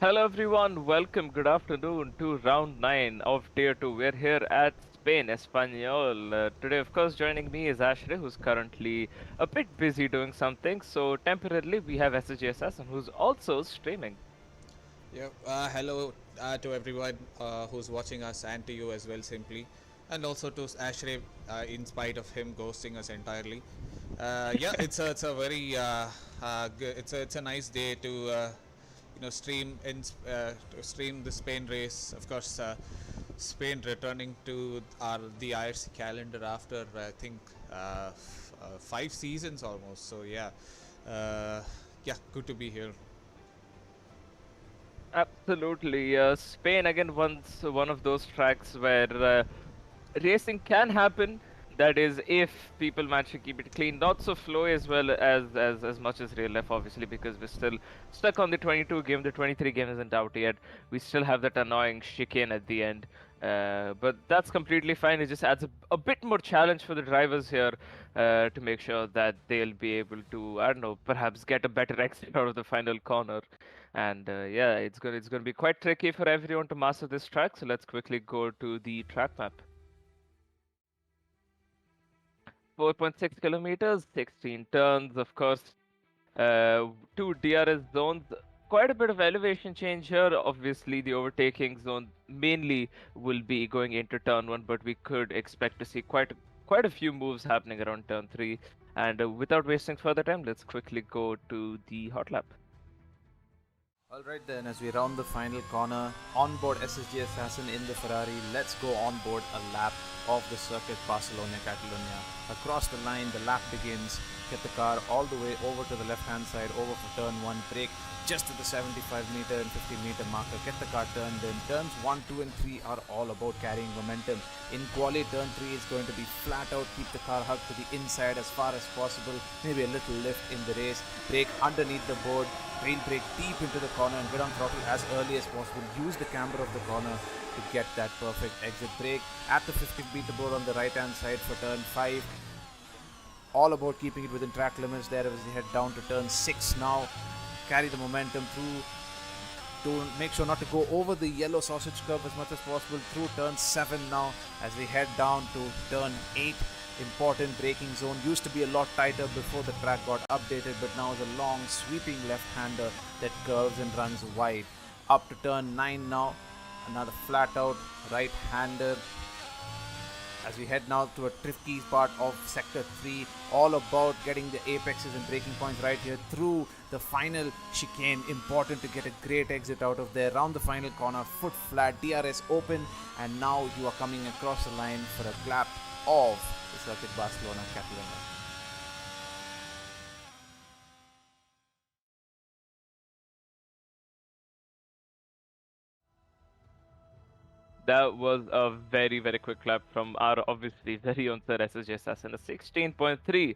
Hello everyone, welcome, good afternoon to round 9 of Tier 2. We're here at Spain, Espanol. Today, of course, joining me is Ashrey, who's currently a bit busy doing something. So, temporarily, we have SSG Assassin, who's also streaming. Yeah, hello to everyone who's watching us and to you as well, simply. And also to Ashrey, in spite of him ghosting us entirely. Yeah, it's a very it's a nice day to to stream the Spain race. Of course, Spain returning to the IRC calendar after I think 5 seasons almost. So yeah, good to be here. Absolutely. Spain, again, once one of those tracks where racing can happen. That is, if people manage to keep it clean, not so flowy as well as much as real life, obviously, because we're still stuck on the 22 game. The 23 game isn't out yet. We still have that annoying chicane at the end. But that's completely fine. It just adds a bit more challenge for the drivers here to make sure that they'll be able to, I don't know, perhaps get a better exit out of the final corner. And yeah, it's gonna be quite tricky for everyone to master this track. So let's quickly go to the track map. 4.6 kilometers, 16 turns, of course, two DRS zones. Quite a bit of elevation change here. Obviously, the overtaking zone mainly will be going into turn one, but we could expect to see quite a few moves happening around turn three. And without wasting further time, let's quickly go to the hot lap. Alright then, as we round the final corner, onboard SSG Assassin in the Ferrari, let's go on board a lap of the Circuit Barcelona-Catalunya. Across the line, the lap begins. Get the car all the way over to the left-hand side, over for turn 1, brake just at the 75 meter and 50 meter marker. Get the car turned in. Turns 1, 2 and 3 are all about carrying momentum. In quali, turn 3 is going to be flat out, keep the car hugged to the inside as far as possible, maybe a little lift in the race, brake underneath the board, tail brake deep into the corner and get on throttle as early as possible. Use the camber of the corner to get that perfect exit. Brake at the 50 meter board on the right hand side for turn 5. All about keeping it within track limits there as we head down to turn 6 now. Carry the momentum through to make sure not to go over the yellow sausage curve as much as possible through turn 7 now as we head down to turn 8. Important braking zone. Used to be a lot tighter before the track got updated, but now is a long sweeping left-hander that curves and runs wide. Up to turn 9 now. Another flat out right-hander as we head now to a tricky part of sector 3, all about getting the apexes and braking points right here through the final chicane. Important to get a great exit out of there. Round the final corner, foot flat, DRS open, and now you are coming across the line for a lap of the Circuit Barcelona-Catalunya. That was a very, very quick clap from our obviously very own Sir SSJ Assassin, a 16.3.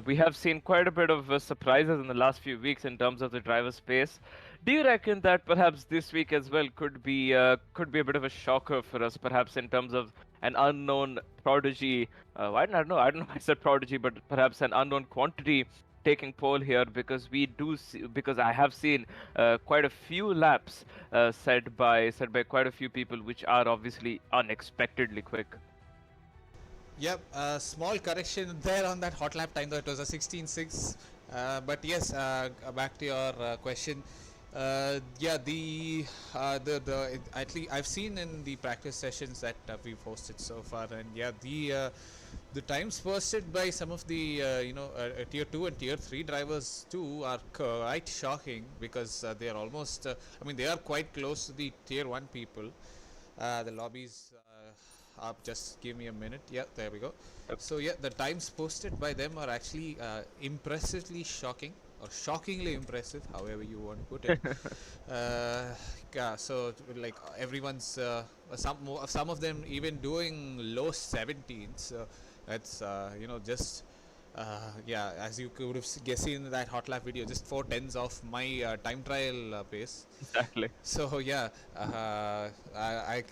We have seen quite a bit of surprises in the last few weeks in terms of the driver space. Do you reckon that perhaps this week as well could be a bit of a shocker for us, perhaps in terms of an unknown prodigy? I don't know why I said prodigy, but perhaps an unknown quantity taking pole here, because because I have seen quite a few laps said by quite a few people, which are obviously unexpectedly quick. Yep, small correction there on that hot lap time, though it was a 16.6. But yes, back to your question. Yeah, the at least I've seen in the practice sessions that we've hosted so far, and yeah, the times posted by some of the tier 2 and tier 3 drivers too are quite shocking, because they are almost I mean, they are quite close to the tier 1 people. The lobbies up, just give me a minute. Yeah, there we go. Yep. So yeah, the times posted by them are actually impressively shocking, or shockingly impressive, however you want to put it. Yeah, so like everyone's some of them even doing low 17s. That's just yeah, as you could have seen in that hot lap video, just 4/10s of my time trial pace. Exactly. So yeah, I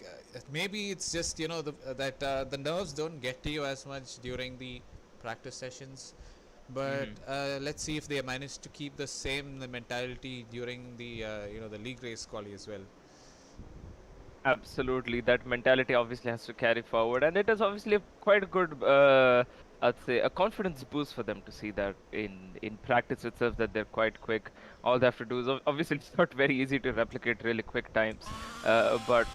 maybe it's just that the nerves don't get to you as much during the practice sessions. But let's see if they manage to keep the same mentality during the the league race quali as well. Absolutely, that mentality obviously has to carry forward, and it is obviously a quite good, I'd say, a confidence boost for them to see that in practice itself that they're quite quick. All they have to do is obviously it's not very easy to replicate really quick times, but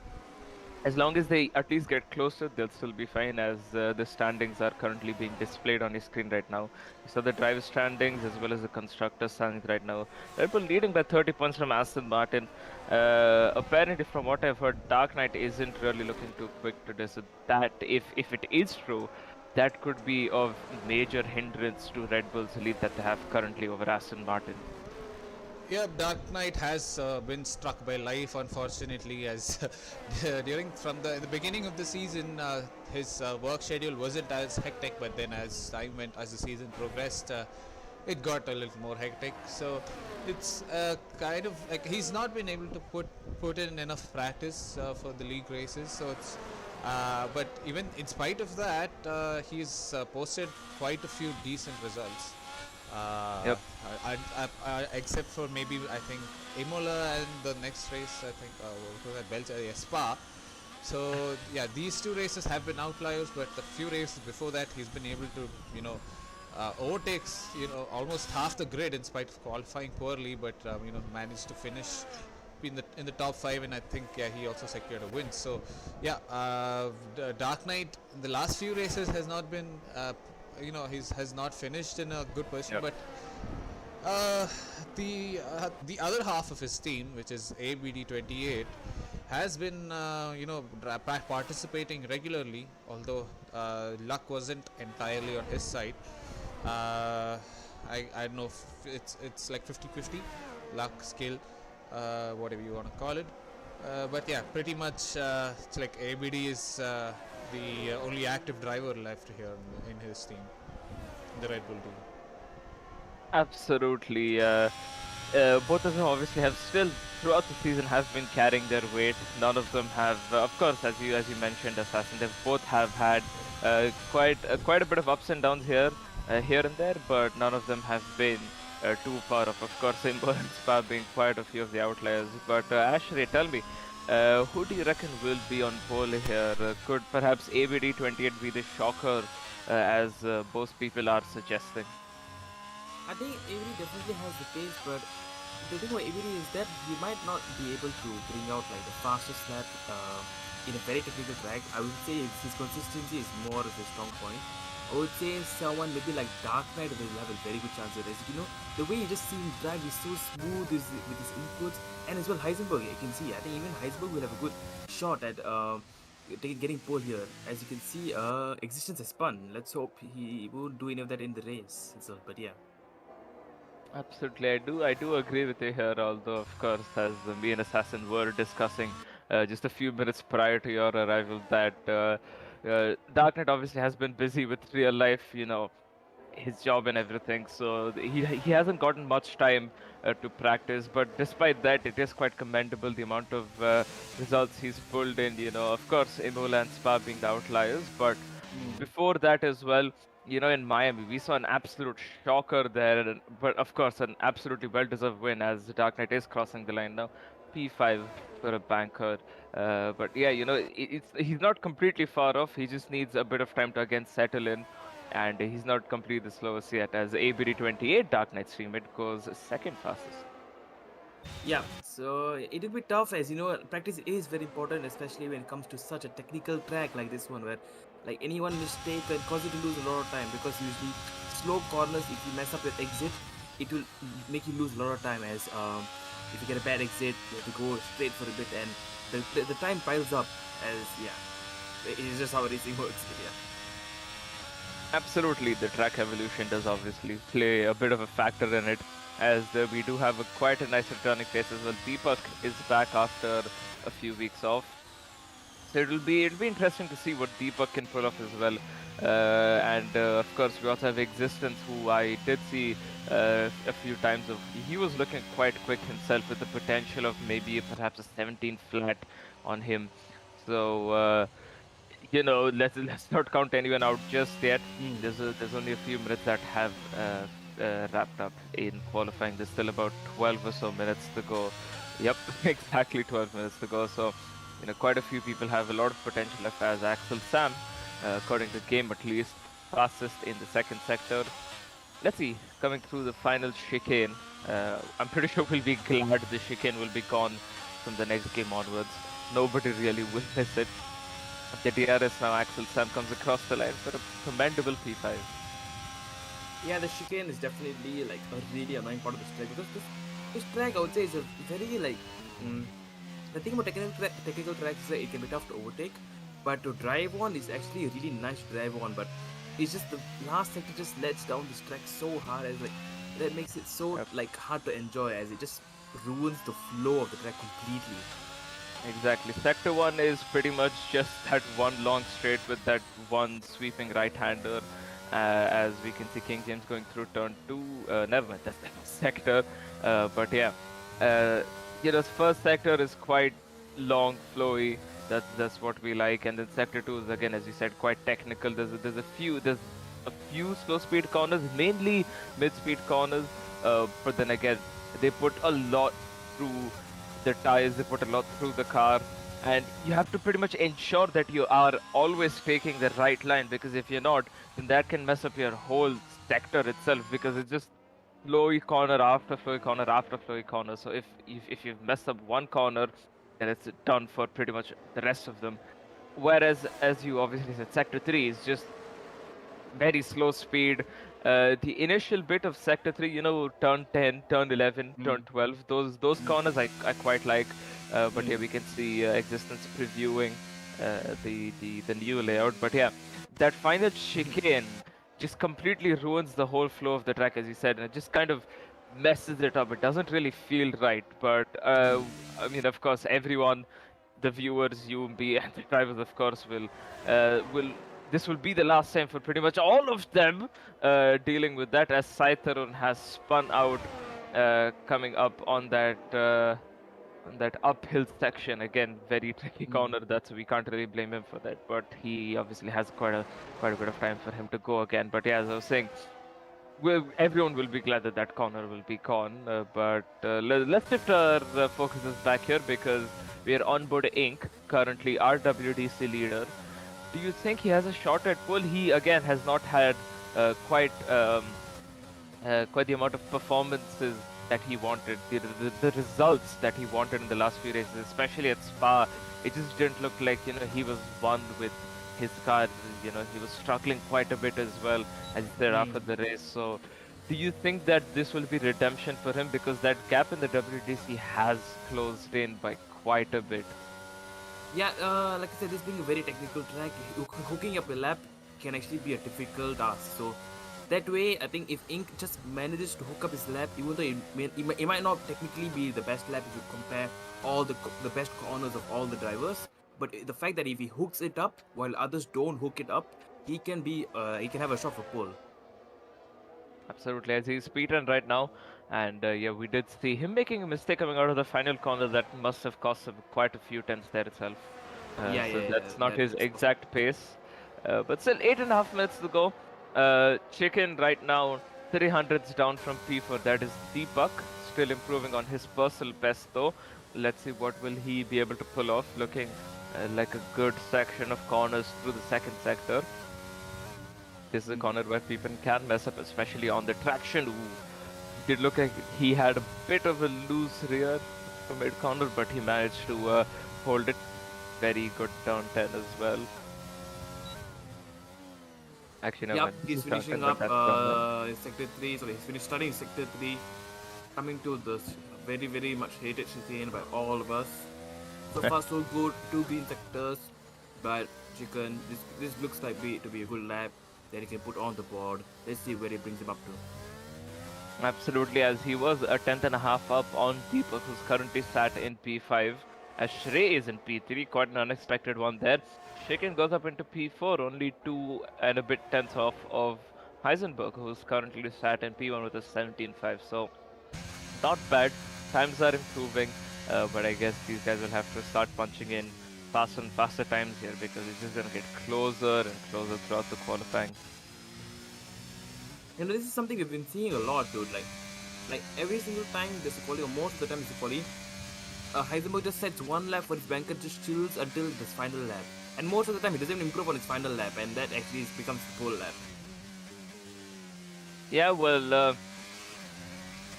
as long as they at least get closer, they'll still be fine as the standings are currently being displayed on your screen right now. So the driver standings as well as the constructor standings right now. Red Bull leading by 30 points from Aston Martin. Apparently, from what I've heard, Dark Knight isn't really looking too quick today. So that, if it is true, that could be of major hindrance to Red Bull's lead that they have currently over Aston Martin. Yeah, Dark Knight has been struck by life, unfortunately, as during from the beginning of the season, his work schedule wasn't as hectic, but then as the season progressed, it got a little more hectic. So it's kind of like he's not been able to put in enough practice for the league races. So it's but even in spite of that, he's posted quite a few decent results. Yep. Except for maybe I think Imola and the next race I think what was that, Belgium, Spa. So yeah, these two races have been outliers, but the few races before that he's been able to overtakes almost half the grid in spite of qualifying poorly, but managed to finish in the top 5, and I think he also secured a win. So yeah, Dark Knight in the last few races has not been has not finished in a good position. Yep. But the other half of his team, which is ABD28, has been participating regularly, although luck wasn't entirely on his side. I don't know if it's like 50-50 luck, skill, whatever you want to call it, but yeah, pretty much it's like ABD is the only active driver left here in his team, the Red Bull team. Absolutely. Both of them obviously have still throughout the season have been carrying their weight. None of them have, of course, as you mentioned, Assassin. They both have had quite a bit of ups and downs here and there, but none of them have been too far off. Of course, Imbo and Spa being quite a few of the outliers. But Ashray, tell me, who do you reckon will be on pole here? Could perhaps ABD28 be the shocker, as most people are suggesting? I think Avery definitely has the pace, but the thing about Avery is that he might not be able to bring out like the fastest lap in a very technical track. I would say his consistency is more of a strong point. I would say someone maybe like Dark Knight will have a very good chance at this. The way you just see him drag is so smooth with his inputs, and as well Heisenberg, you can see. I think even Heisenberg will have a good shot at getting pole here. As you can see, Existence has spun. Let's hope he won't do any of that in the race. So, but yeah. Absolutely, I do agree with you here. Although, of course, as me and Assassin were discussing just a few minutes prior to your arrival, that Dark Knight obviously has been busy with real life, his job and everything. So he hasn't gotten much time to practice. But despite that, it is quite commendable the amount of results he's pulled in. Of course, Imola and Spa being the outliers, but before that as well. In Miami, we saw an absolute shocker there, but of course, an absolutely well-deserved win as the Dark Knight is crossing the line now. P5 for a banker. But yeah, he's not completely far off. He just needs a bit of time to again settle in, and he's not completely the slowest yet. As ABD28 Dark Knight's teammate goes second fastest. Yeah, so it will be tough, as practice is very important, especially when it comes to such a technical track like this one, where like any one mistake can cause you to lose a lot of time, because usually slow corners, if you mess up your exit, it will make you lose a lot of time, as if you get a bad exit, you have to go straight for a bit, and the time piles up, it is just how racing works. Yeah. Absolutely, the track evolution does obviously play a bit of a factor in it, as we do have quite a nice returning face as well. Deepak is back after a few weeks off, so it'll be interesting to see what Deepak can pull off as well. And of course, we also have Existence, who I did see a few times. He was looking quite quick himself, with the potential of maybe perhaps a 17 flat on him. So let's not count anyone out just yet. Mm. There's only a few minutes that have wrapped up in qualifying. There's still about 12 or so minutes to go. Yep, exactly 12 minutes to go. So, quite a few people have a lot of potential left, as Axel Sam, according to game at least, fastest in the second sector. Let's see, coming through the final chicane. I'm pretty sure we'll be glad the chicane will be gone from the next game onwards. Nobody really will miss it. The DRS now, Axel Sam comes across the line for a commendable P5. Yeah, the chicane is definitely like a really annoying part of this track because this track I would say is a very like the thing about technical tracks is that it can be tough to overtake, but to drive on is actually a really nice drive on. But it's just the last sector just lets down this track so hard, as like that makes it so like hard to enjoy, as it just ruins the flow of the track completely. Exactly. Sector 1 is pretty much just that one long straight with that one sweeping right-hander. As we can see King James going through turn 2. Never mind, that's the sector. But yeah, the first sector is quite long, flowy. That's what we like. And then sector 2 is, again, as you said, quite technical. There's a few slow speed corners, mainly mid speed corners. But then again, they put a lot through the tires, they put a lot through the car, and you have to pretty much ensure that you are always taking the right line, because if you're not, then that can mess up your whole sector itself, because it's just flowy corner after flowy corner after flowy corner. So if you mess up one corner, then it's done for pretty much the rest of them. Whereas, as you obviously said, sector 3 is just very slow speed. The initial bit of sector 3, turn 10, turn 11, turn 12, those corners I quite like. But yeah, we can see Existence previewing the new layout. But yeah, that final chicane just completely ruins the whole flow of the track, as you said, and it just kind of messes it up. It doesn't really feel right. But I mean, of course, everyone, the viewers, you, me, and the drivers, of course, will. This will be the last time for pretty much all of them dealing with that, as Sai Tarun has spun out, coming up on that uphill section. Again, very tricky corner. We can't really blame him for that. But he obviously has quite a bit of time for him to go again. But yeah, as I was saying, everyone will be glad that corner will be gone. But let's shift our focuses back here, because we are on board Inc., currently our WDC leader. Do you think he has a shot at pole? He again has not had quite the amount of performances that he wanted, the results that he wanted in the last few races, especially at Spa. It just didn't look like he was one with his car. He was struggling quite a bit as well, as he said after the race. So, do you think that this will be redemption for him, because that gap in the WDC has closed in by quite a bit? Yeah, like I said, this being a very technical track, hooking up a lap can actually be a difficult task. So that way, I think if Ink just manages to hook up his lap, even though it might not technically be the best lap if you compare all the best corners of all the drivers, but the fact that if he hooks it up while others don't hook it up, he can have a shot for pole. Absolutely, as he's speedrun right now, and yeah, we did see him making a mistake coming out of the final corner that must have cost him quite a few tenths there itself. That's not his exact pace, but still 8.5 minutes to go. Chicken right now 300s down from P4. That is Deepak, still improving on his personal best though. Let's see what will he be able to pull off. Looking like a good section of corners through the second sector. This is a corner where people can mess up, especially on the traction. It did look like he had a bit of a loose rear from mid corner, but he managed to hold it. Very good turn 10 as well. Actually, no. Yep, he's finishing up in sector 3. So he's finished starting in sector 3, coming to this very, very much hated chicane by all of us. So far, so good. 2 green sectors, but Chicken, this looks like to be a good lap that he can put on the board. Let's see where he brings him up to. Absolutely, as he was a 10th.5 up on Deepak, who's currently sat in P5, as Shrey is in P3, quite an unexpected one there. Chicken goes up into P4, only 2 and a bit tenths off of Heisenberg, who's currently sat in P1 with a 17.5. So, not bad. Times are improving, but I guess these guys will have to start punching in faster and faster times here because it's just going to get closer and closer throughout the qualifying. You know, this is something we've been seeing a lot, dude. Like every single time there's a quali, or most of the time it's a quali, Heisenberg just sets one lap for his banker, just chills until this final lap. And most of the time he doesn't even improve on his final lap, and that actually becomes the pole lap. Yeah, well,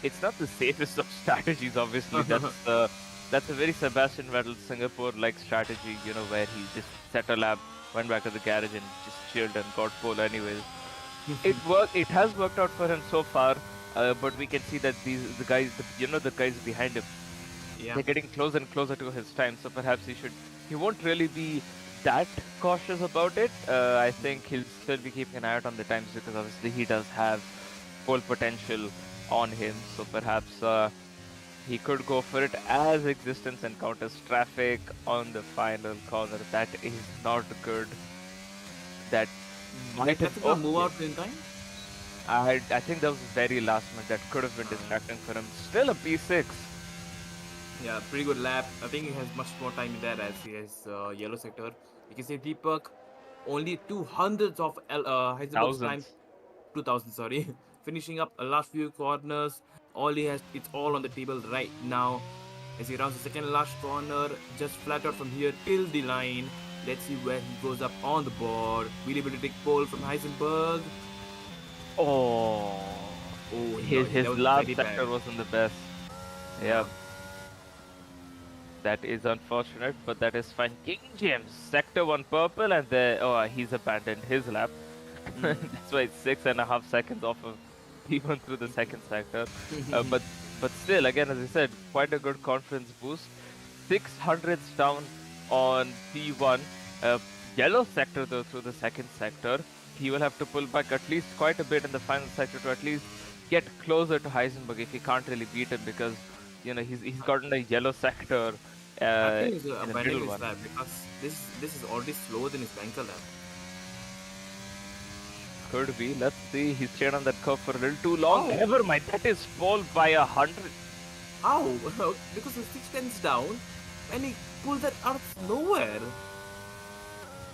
it's not the safest of strategies, obviously. That's a very Sebastian Vettel Singapore-like strategy, you know, where he just set a lap, went back to the garage and just chilled and got pole anyways. It has worked out for him so far, but we can see that the guys behind him, Yeah. they're getting closer and closer to his time. So perhaps he won't really be that cautious about it. I think he'll still be keeping an eye out on the times because obviously he does have full potential on him. So perhaps he could go for it as existence encounters traffic on the final corner. That is not good. That might have to move out in time. I think that was very last minute. That could have been distracting for him. Still a P6. Yeah, pretty good lap. I think he has much more time in that as he has yellow sector. You can see Deepak only 200s of Heisenberg's time. 2000, sorry. Finishing up a last few corners. All he has, it's all on the table right now. As he rounds the second last corner, just flat out from here till the line. Let's see where he goes up on the board. Will he be able to take pole from Heisenberg? Oh, his lap sector bad. wasn't the best. Yeah. That is unfortunate, but that is fine. King James, sector 1 purple, and he's abandoned his lap. That's why it's 6.5 seconds off of P1 through the second sector. But still, again, as I said, quite a good confidence boost. 600s down on P1. Yellow sector though through the second sector. He will have to pull back at least quite a bit in the final sector to at least get closer to Heisenberg if he can't really beat him because you know he's gotten a yellow sector. I think he's in the abandoning middle his lap because this is already slower than his banker lap. Could be. Let's see. He's stayed on that curve for a little too long. Never mind. That is fall by 100. How? Because he's 6 tenths down and he pulled that out of nowhere.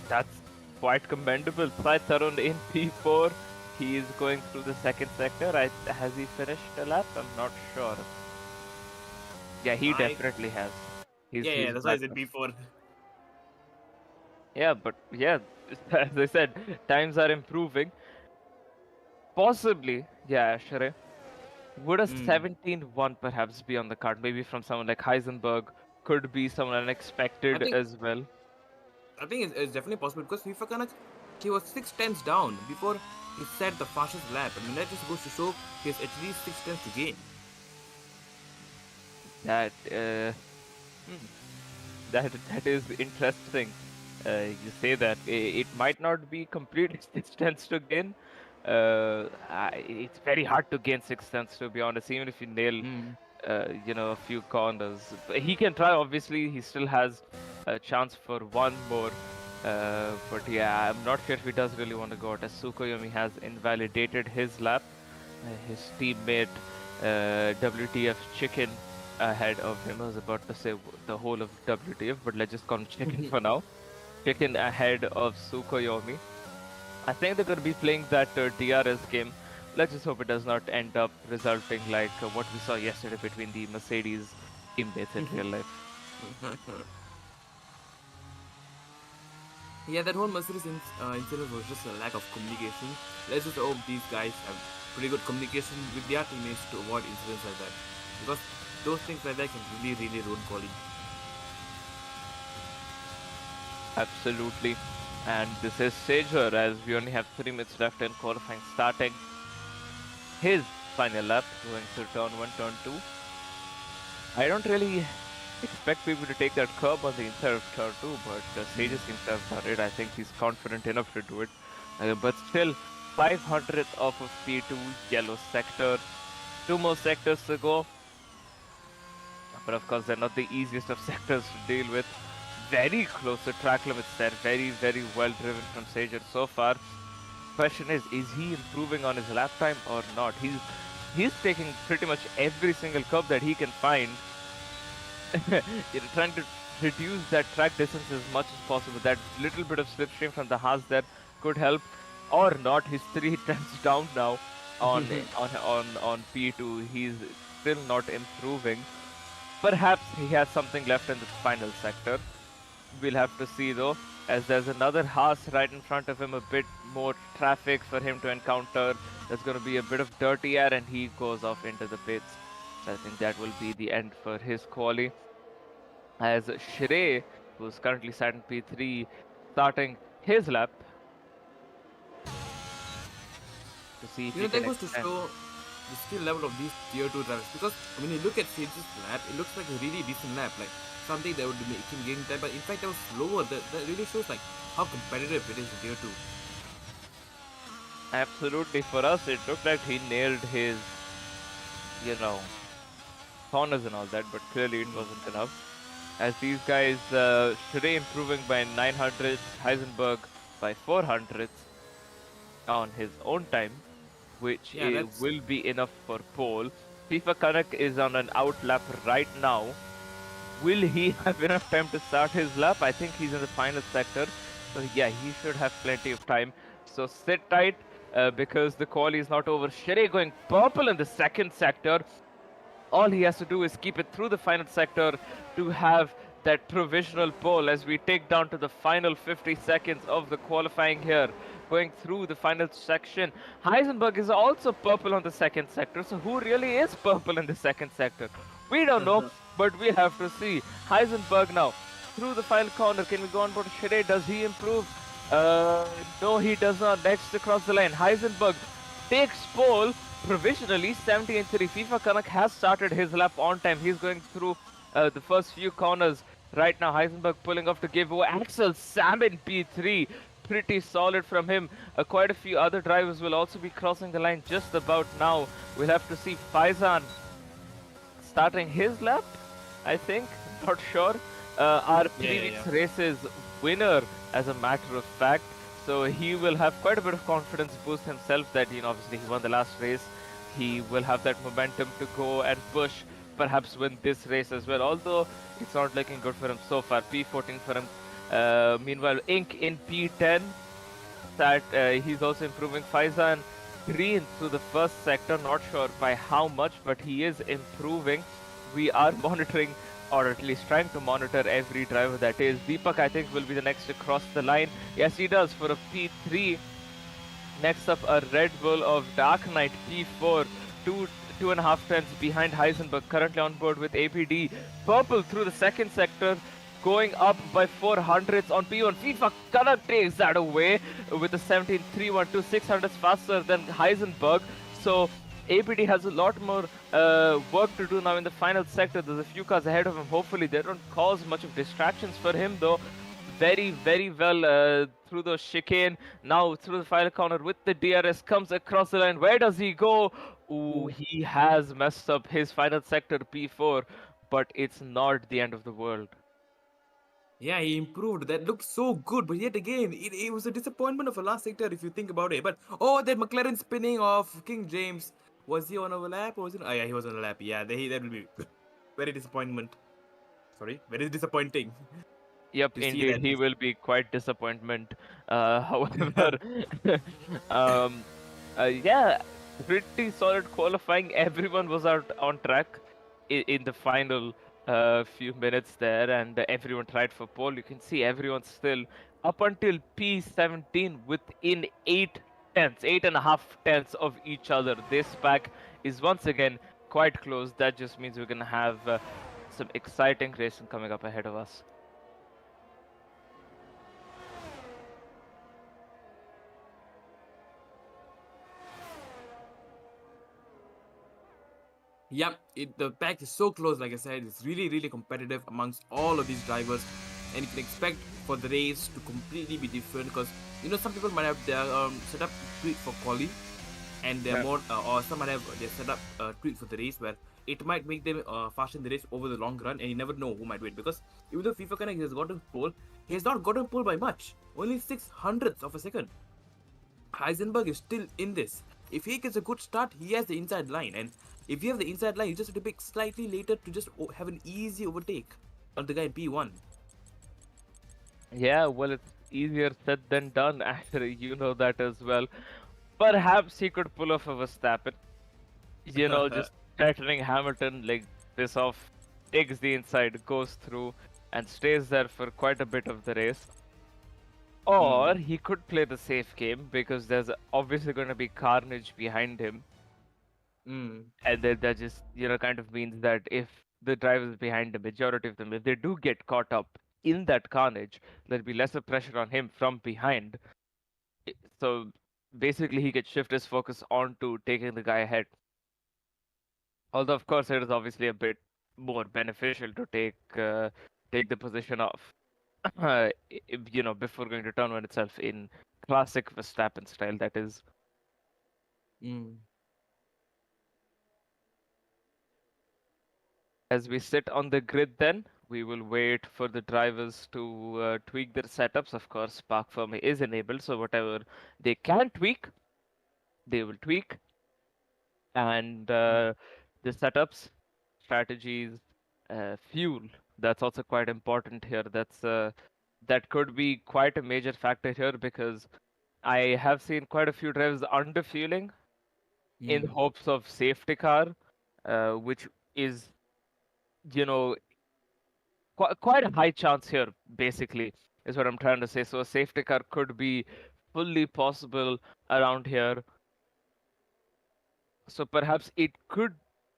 That's quite commendable. Sai Tarun in P4. He is going through the second sector. Has he finished a lap? I'm not sure. Yeah, he definitely has. Yeah, that's why I said P4. Yeah, but yeah, as I said, times are improving. Possibly, yeah, Shere. Would a 17-1 perhaps be on the card? Maybe from someone like Heisenberg. Could be someone unexpected as well. I think it's definitely possible because FIFA he was 6 tenths down before he set the fastest lap. I mean, that just goes to show he has at least 6 tenths to gain. That is interesting. You say that it might not be complete 6 tenths to gain. It's very hard to gain 6 tenths to be honest, even if you nail a few corners. But he can try. Obviously, he still has a chance for one more. But yeah, I'm not sure if he does really want to go out as Tsukuyomi has invalidated his lap. His teammate WTF Chicken ahead of him. I was about to say the whole of WTF, but let's just call him Chicken for now. Chicken ahead of Tsukuyomi. I think they're going to be playing that DRS game. Let's just hope it does not end up resulting like what we saw yesterday between the Mercedes teammates in real life. Yeah, that whole Mercedes incident was just a lack of communication. Let's just hope these guys have pretty good communication with their teammates to avoid incidents like that. Because those things like that can really, really ruin quality. Absolutely. And this is Sager as we only have 3 minutes left in qualifying starting his final lap going through turn 1, turn 2. I don't really expect people to take that curb on the inside of turn 2, but Sager seems to have done it. I think he's confident enough to do it. But still, 500th off of P2, yellow sector. 2 more sectors to go. But of course, they're not the easiest of sectors to deal with. Very close to track limits there. Very, very well driven from Sager so far. Question is he improving on his lap time or not? He's taking pretty much every single curb that he can find. Trying to reduce that track distance as much as possible. That little bit of slipstream from the Haas there could help, or not. He's 3 tenths down now on P2. He's still not improving. Perhaps he has something left in the final sector. We'll have to see though, as there's another Haas right in front of him, a bit more traffic for him to encounter. There's going to be a bit of dirty air and he goes off into the pits. So I think that will be the end for his quali. As Shrey, who's currently sat in P3, starting his lap to see if he That can goes to extend. show the skill level of these tier 2 drivers, because when you look at Sage's lap, it looks like a really decent lap, like something that would make him gain time, but in fact that was slower. That really shows like how competitive it is in tier 2. Absolutely, for us it looked like he nailed his, corners and all that, but clearly it wasn't enough. As these guys, Shrey improving by 900, Heisenberg by 400 on his own time, which will be enough for pole. FIFA Kanak is on an out lap right now. Will he have enough time to start his lap? I think he's in the final sector, so yeah, he should have plenty of time. So sit tight, because the quali is not over. Shrey going purple in the second sector. All he has to do is keep it through the final sector to have that provisional pole as we take down to the final 50 seconds of the qualifying here. Going through the final section. Heisenberg is also purple on the second sector, so who really is purple in the second sector? We don't know, but we have to see. Heisenberg now through the final corner. Can we go on board Shrey? Does he improve? No, he does not. Next across the line, Heisenberg takes pole provisionally. 70-3. FIFA Kanak has started his lap on time. He's going through the first few corners right now. Heisenberg pulling off to give away. Axel Sam in P3. Pretty solid from him. Quite a few other drivers will also be crossing the line just about now. We'll have to see Faizan starting his lap, I think. Not sure. Our previous race's winner, as a matter of fact. So he will have quite a bit of confidence boost himself that, obviously he won the last race. He will have that momentum to go and push, perhaps win this race as well. Although it's not looking good for him so far. P14 for him. Meanwhile, Ink in P10. That he's also improving. Faizan green through the first sector. Not sure by how much, but he is improving. We are monitoring, or at least trying to monitor every driver that is. Deepak, I think, will be the next to cross the line. Yes, he does for a P3. Next up, a Red Bull of Dark Knight P4. 2.5 tenths behind Heisenberg, currently on board with APD. Purple through the second sector, going up by 400s on P1. FIFA Kanak takes that away with a 17.312, 600s faster than Heisenberg. So APD has a lot more work to do now in the final sector. There's a few cars ahead of him. Hopefully they don't cause much of distractions for him though. Very, very well through the chicane. Now through the final corner with the DRS, comes across the line. Where does he go? Ooh, he has messed up his final sector P4, but it's not the end of the world. Yeah, he improved. That looked so good, but yet again, it was a disappointment of a last sector if you think about it. But that McLaren spinning off King James. Was he on a lap or was it? Oh yeah, he was on a lap. Yeah, that will be very disappointment. Sorry, very disappointing. Yep, indeed, he will be quite disappointment. However, yeah, pretty solid qualifying. Everyone was out on track in the final few minutes there, and everyone tried for pole. You can see everyone still up until P17 within 8.5 tenths of each other. This pack is once again quite close. That just means we're gonna have some exciting racing coming up ahead of us. Yep, the pack is so close, like I said, it's really, really competitive amongst all of these drivers. And you can expect for the race to completely be different because, some people might have their setup tweak for quali and they're more, or some might have their setup tweak for the race where it might make them faster in the race over the long run, and you never know who might win. Because even though FIFA Connect has gotten pole, he has not gotten pole by much, only 600ths of a second. Heisenberg is still in this. If he gets a good start, he has the inside line, and if you have the inside line, you just have to pick slightly later to just have an easy overtake. on the guy in P1. Yeah, well, it's easier said than done, actually. You know that as well. Perhaps he could pull off a Verstappen. Just threatening Hamilton, like, this off, takes the inside, goes through, and stays there for quite a bit of the race. Or he could play the safe game because there's obviously going to be carnage behind him. Mm. And then that just, kind of means that if the drivers behind the majority of them, if they do get caught up in that carnage, there'll be lesser pressure on him from behind. So basically, he could shift his focus onto taking the guy ahead. Although, of course, it is obviously a bit more beneficial to take the position off, before going to turn one itself in classic Verstappen style, that is. Mm. As we sit on the grid, then we will wait for the drivers to tweak their setups. Of course, Park Firm is enabled, so whatever they can tweak, they will tweak. And the setups, strategies, fuel. That's also quite important here. That could be quite a major factor here because I have seen quite a few drivers underfueling in hopes of safety car, which is, quite a high chance here, basically, is what I'm trying to say. So a safety car could be fully possible around here. So perhaps it could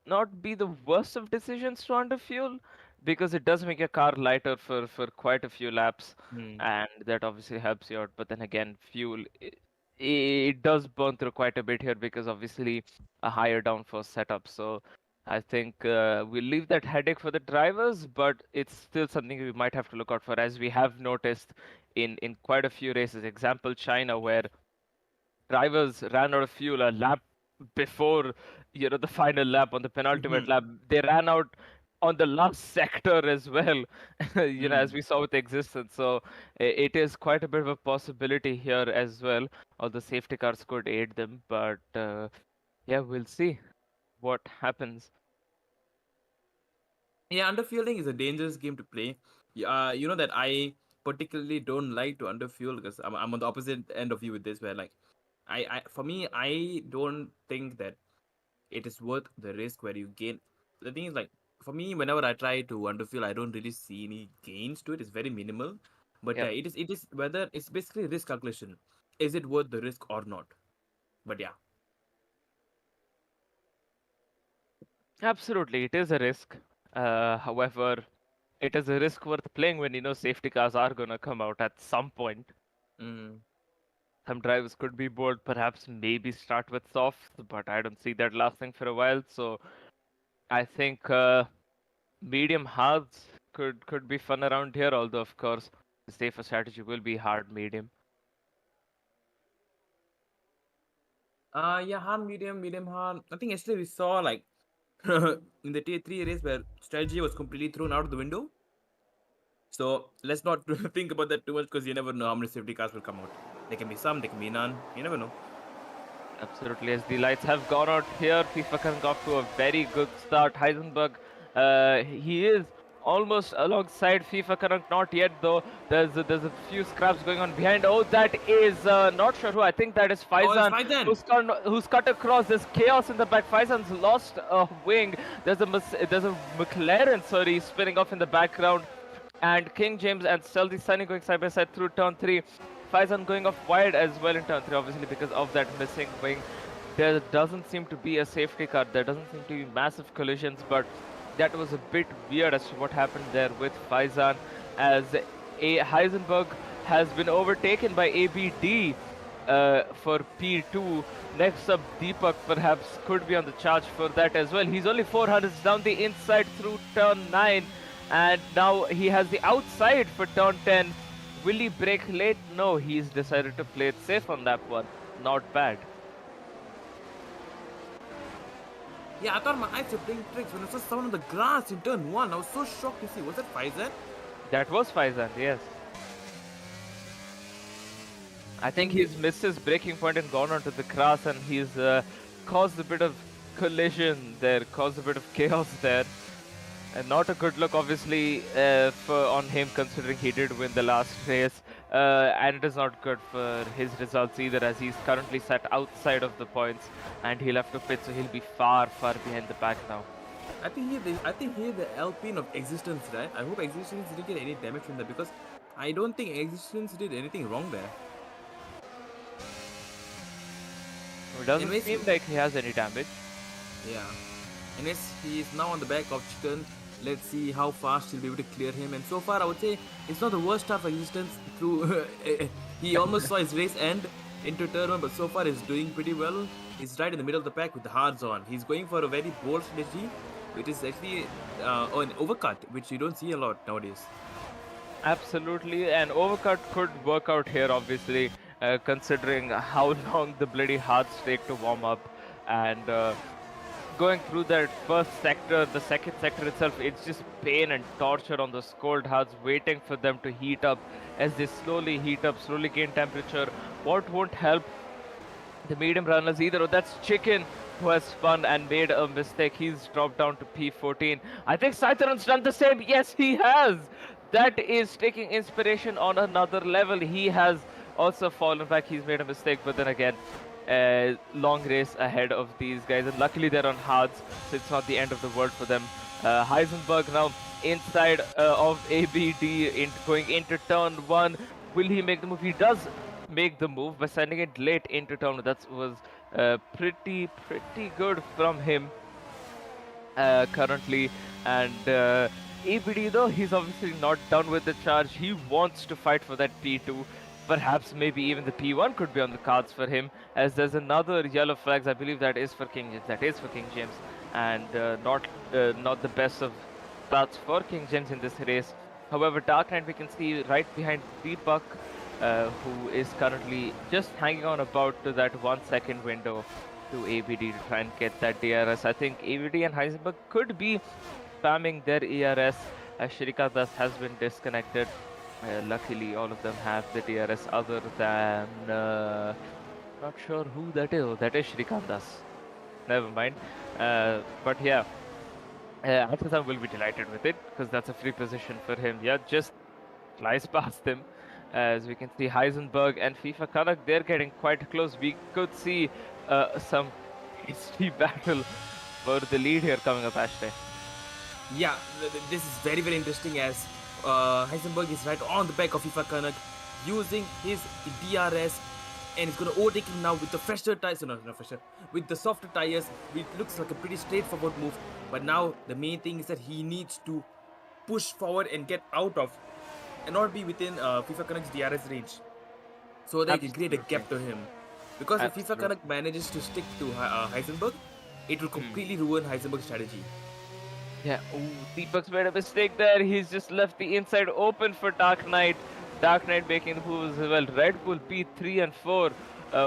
not be the worst of decisions to underfuel because it does make your car lighter for quite a few laps, and that obviously helps you out. But then again, fuel, it does burn through quite a bit here because obviously a higher downforce setup. So I think we'll leave that headache for the drivers, but it's still something we might have to look out for, as we have noticed in quite a few races. Example, China, where drivers ran out of fuel a lap before, the final lap on the penultimate lap. They ran out on the last sector as well, as we saw with Existence. So it is quite a bit of a possibility here as well. All the safety cars could aid them, but yeah, we'll see what happens. Yeah, underfueling is a dangerous game to play. You know that I particularly don't like to underfuel because I'm on the opposite end of you with this, where like, for me, I don't think that it is worth the risk where you gain. The thing is, like, for me, whenever I try to underfuel, I don't really see any gains to it. It's very minimal. But Yep. it is whether it's basically risk calculation. Is it worth the risk or not? But yeah. Absolutely, it is a risk. However, it is a risk worth playing when safety cars are gonna come out at some point. Mm. Some drivers could be bold, perhaps maybe start with softs, but I don't see that lasting for a while. So I think medium hards could be fun around here. Although of course the safer strategy will be hard medium. Yeah, hard, medium, hard. I think yesterday we saw like in the Tier 3 race where strategy was completely thrown out of the window. So let's not think about that too much because you never know how many safety cars will come out. There can be some, there can be none. You never know. Absolutely, as the lights have gone out here, FIFA can got to a very good start. Heisenberg, he is almost alongside FIFA Canuck, not yet though. There's a few scraps going on behind. Oh, that is not sure who. I think that is Faizan, Faizan. who's cut across. There's chaos in the back. Faizan's lost a wing. There's a McLaren, sorry, spinning off in the background, and King James and Stealthy Sunny going side by side through turn 3. Faizan going off wide as well in turn 3, obviously because of that missing wing. There doesn't seem to be a safety car. There doesn't seem to be massive collisions, but that was a bit weird as to what happened there with Faizan, as a Heisenberg has been overtaken by ABD for P2. Next up, Deepak perhaps could be on the charge for that as well. He's only 400s down the inside through turn 9, and now he has the outside for turn 10. Will he break late? No, he's decided to play it safe on that one. Not bad. Yeah, I thought my eyes were playing tricks when I saw someone on the grass in turn 1. I was so shocked to see. Was that Faizan? That was Faizan, yes. I think he's missed his braking point and gone onto the grass, and he's caused a bit of collision there, caused a bit of chaos there. Not a good look, obviously, on him, considering he did win the last race. And it is not good for his results either, as he's currently sat outside of the points, and he'll have to pit, so he'll be far, far behind the pack now. I think here the Alpine of Existence, right? I hope Existence didn't get any damage from that, because I don't think Existence did anything wrong there. It doesn't seem like he has any damage. Yeah. Anyways, he is now on the back of Chicken. Let's see how fast he'll be able to clear him. And so far, I would say it's not the worst start for Existence. Through he almost saw his race end into turn 1, but so far he's doing pretty well. He's right in the middle of the pack with the hards on. He's going for a very bold strategy, which is actually an overcut, which you don't see a lot nowadays. Absolutely, an overcut could work out here, obviously, considering how long the bloody hards take to warm up. And going through that first sector, the second sector itself, it's just pain and torture on those cold hards, waiting for them to heat up. As they slowly heat up, slowly gain temperature, what won't help the medium runners either. Oh, that's Chicken, who has spun and made a mistake. He's dropped down to P14. I think Sai Tarun's done the same. Yes, he has. That is taking inspiration on another level. He has also fallen back. He's made a mistake, but then again, long race ahead of these guys, and luckily they're on hards, so it's not the end of the world for them. Heisenberg now inside of ABD, going into turn 1. Will he make the move? He does make the move by sending it late into turn 1. That was pretty good from him currently. And ABD, though, he's obviously not done with the charge. He wants to fight for that P2. Perhaps maybe even the P1 could be on the cards for him, as there's another yellow flags. I believe that is for King James. That is for King James, and not the best of starts for King James in this race. However, Dark Knight we can see right behind Deepak, who is currently just hanging on about to that 1 second window to ABD to try and get that DRS. I think ABD and Heisenberg could be spamming their ERS, as Shrikant Das has been disconnected. Luckily, all of them have the DRS other than... not sure who that is. Oh, that is Shrikant Das. Never mind. But yeah, Akasam will be delighted with it, because that's a free position for him. Yeah, just flies past him. As we can see, Heisenberg and FIFA Kanak, they're getting quite close. We could see some hasty battle for the lead here coming up, Ashley. Yeah, this is very interesting, as Heisenberg is right on the back of FIFA Kanak, using his DRS, and he's going to overtake him now with the fresher tires. No, not fresher. With the softer tires, it looks like a pretty straightforward move. But now the main thing is that he needs to push forward and get out of, and not be within FIFA Kanak's DRS range, so that he can create a gap to him. Because if FIFA Kanak manages to stick to Heisenberg, it will completely ruin Heisenberg's strategy. Yeah, Deepak's made a mistake there. He's just left the inside open for Dark Knight. Dark Knight making the moves as well. Red Bull P3 and 4,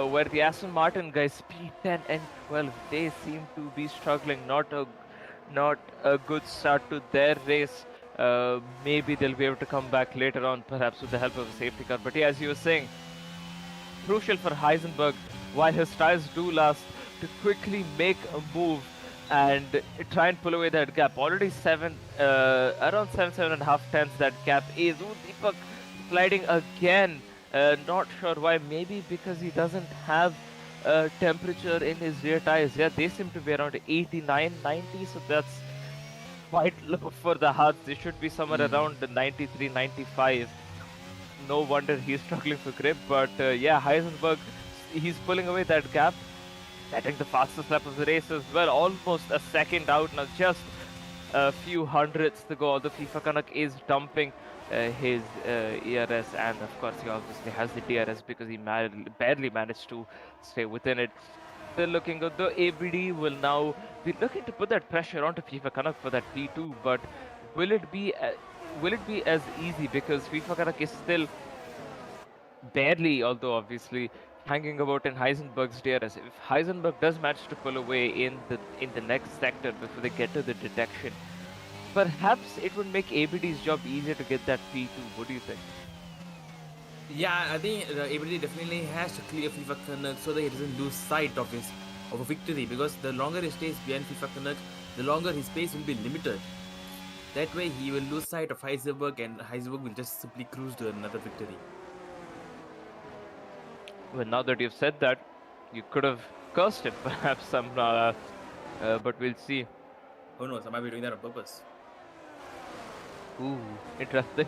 where the Aston Martin guys P10 and 12, they seem to be struggling. Not a good start to their race. Maybe they'll be able to come back later on, perhaps with the help of a safety car. But yeah, as you were saying, crucial for Heisenberg, while his tires do last, to quickly make a move and try and pull away that gap. Already around 7.5 tenths that gap is. Deepak sliding again. Not sure why. Maybe because he doesn't have temperature in his rear tires. Yeah, they seem to be around 89, 90. So that's quite low for the hards. They should be somewhere around 93, 95. No wonder he's struggling for grip. But yeah, Heisenberg, he's pulling away that gap. Getting the fastest lap of the race as well. Almost a second out now. Just a few hundredths to go. Although FIFA Kanak is dumping his ERS, and of course he obviously has the DRS because he barely managed to stay within it. Still looking good though. ABD will now be looking to put that pressure onto FIFA Kanak for that P2, but will it be as easy, because FIFA Kanak is still barely, although obviously, hanging about in Heisenberg's DRS. If Heisenberg does manage to pull away in the next sector before they get to the detection, perhaps it would make ABD's job easier to get that P2. What do you think? Yeah, I think ABD definitely has to clear FIFA Kanak so that he doesn't lose sight of a victory, because the longer he stays behind FIFA Kanak, the longer his pace will be limited. That way he will lose sight of Heisenberg and Heisenberg will just simply cruise to another victory. Well, now that you've said that, you could have cursed it perhaps some, but we'll see. Who knows, I might be doing that on purpose. Ooh, interesting.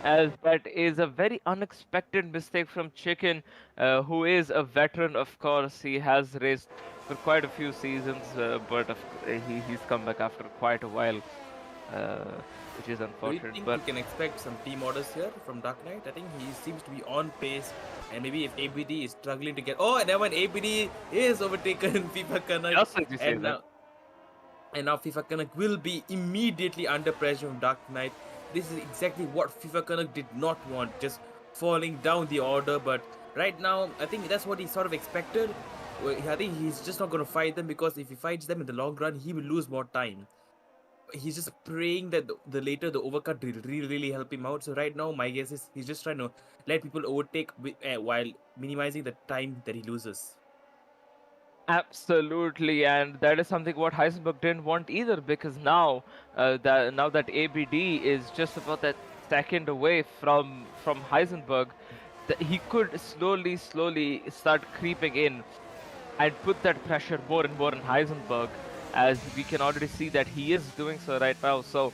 As that is a very unexpected mistake from Chicken, who is a veteran, of course. He has raced for quite a few seasons, but he's come back after quite a while, which is Do you unfortunate. think But we can expect some team orders here from Dark Knight? I think he seems to be on pace, and maybe if ABD is struggling to get... Oh, and now ABD is overtaken FIFA Canuck. just as you say And that. now, and now FIFA Canuck will be immediately under pressure from Dark Knight. This is exactly what FIFA Canuck did not want, just falling down the order. But right now, I think that's what he sort of expected. I think he's just not going to fight them, because if he fights them in the long run, he will lose more time. He's just praying that the later the overcut will really help him out. So right now, my guess is he's just trying to let people overtake while minimizing the time that he loses. Absolutely, and that is something what Heisenberg didn't want either, because now that ABD is just about that second away from Heisenberg, he could slowly start creeping in and put that pressure more and more on Heisenberg, as we can already see that he is doing so right now. So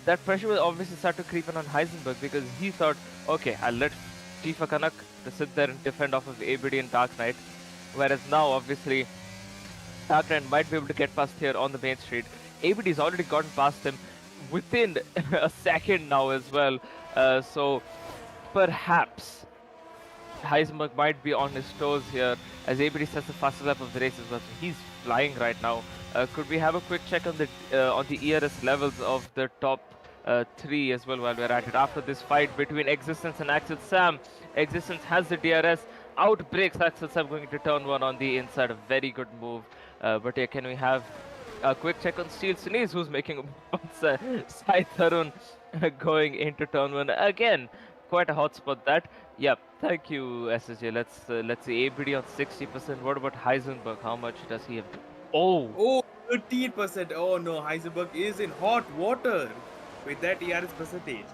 that pressure will obviously start to creep in on Heisenberg, because he thought, okay, I'll let FIFA Canuck to sit there and defend off of ABD and Dark Knight. Whereas now, obviously, Dark Knight might be able to get past here on the main street. ABD's already gotten past him within a second now as well. So perhaps Heisenberg might be on his toes here, as ABD sets the fastest lap of the race as well. So he's flying right now. Could we have a quick check on the ERS levels of the top 3 as well while we're at it? After this fight between Existence and Axel Sam, Existence has the DRS, outbreaks Axel Sam going to turn 1 on the inside. A very good move. But yeah, can we have a quick check on Steel Sneeze, who's making a move? Sai Tarun going into turn 1 again. Quite a hot spot that. Yep, thank you, SSJ. Let's see, ABD on 60%. What about Heisenberg? How much does he have? Oh, 13%. Oh no, Heisenberg is in hot water with that ERS percentage.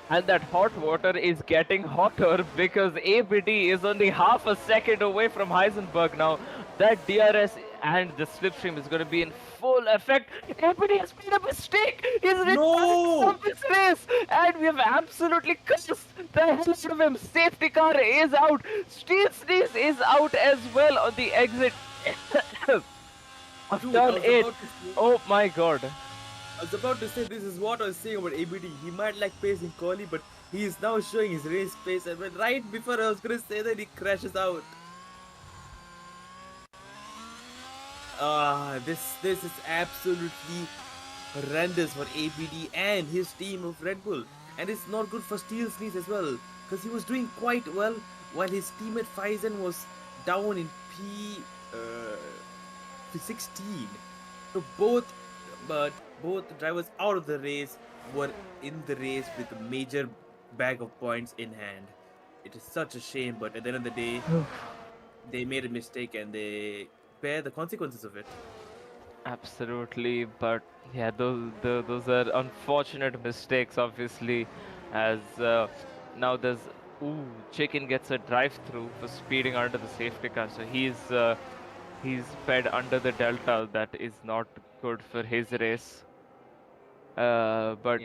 and that hot water is getting hotter, because ABD is only half a second away from Heisenberg now. That DRS and the slipstream is going to be in full effect. ABD has made a mistake. He's retiring from this race, and we have absolutely cursed the hell out of him. Safety car is out. Steel Sneeze is out as well on the exit of turn 8. Oh my god. I was about to say, this is what I was saying about ABD. He might like pace in quali, but he is now showing his race pace, and right before I was going to say that, he crashes out. This is absolutely horrendous for ABD and his team of Red Bull, and it's not good for Steel Sneeze as well, because he was doing quite well while his teammate Faisen was down in P16. So both drivers out of the race were in the race with a major bag of points in hand. It is such a shame, but at the end of the day, they made a mistake and they bear the consequences of it. Absolutely, but yeah, those are unfortunate mistakes, obviously, as now there's Chicken gets a drive-through for speeding under the safety car, so he's fed under the delta. That is not good for his race. But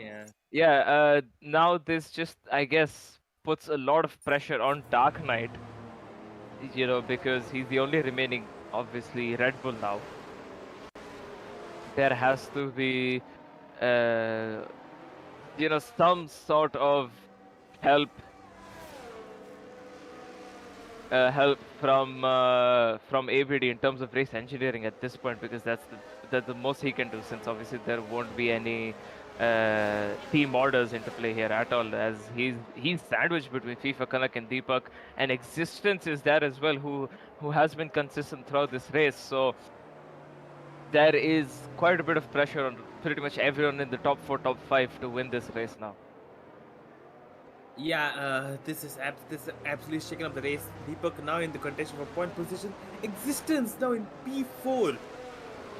yeah, now this just, I guess, puts a lot of pressure on Dark Knight, you know, because he's the only remaining, obviously, Red Bull now. There has to be, you know, some sort of help from ABD in terms of race engineering at this point, because that's the most he can do, since obviously there won't be any team orders into play here at all, as he's sandwiched between FIFA Canuck and Deepak, and Existence is there as well, who has been consistent throughout this race. So there is quite a bit of pressure on pretty much everyone in the top 4, top 5 to win this race now. Yeah, this is absolutely shaking up the race. Deepak now in the contention for point position. Existence now in P4.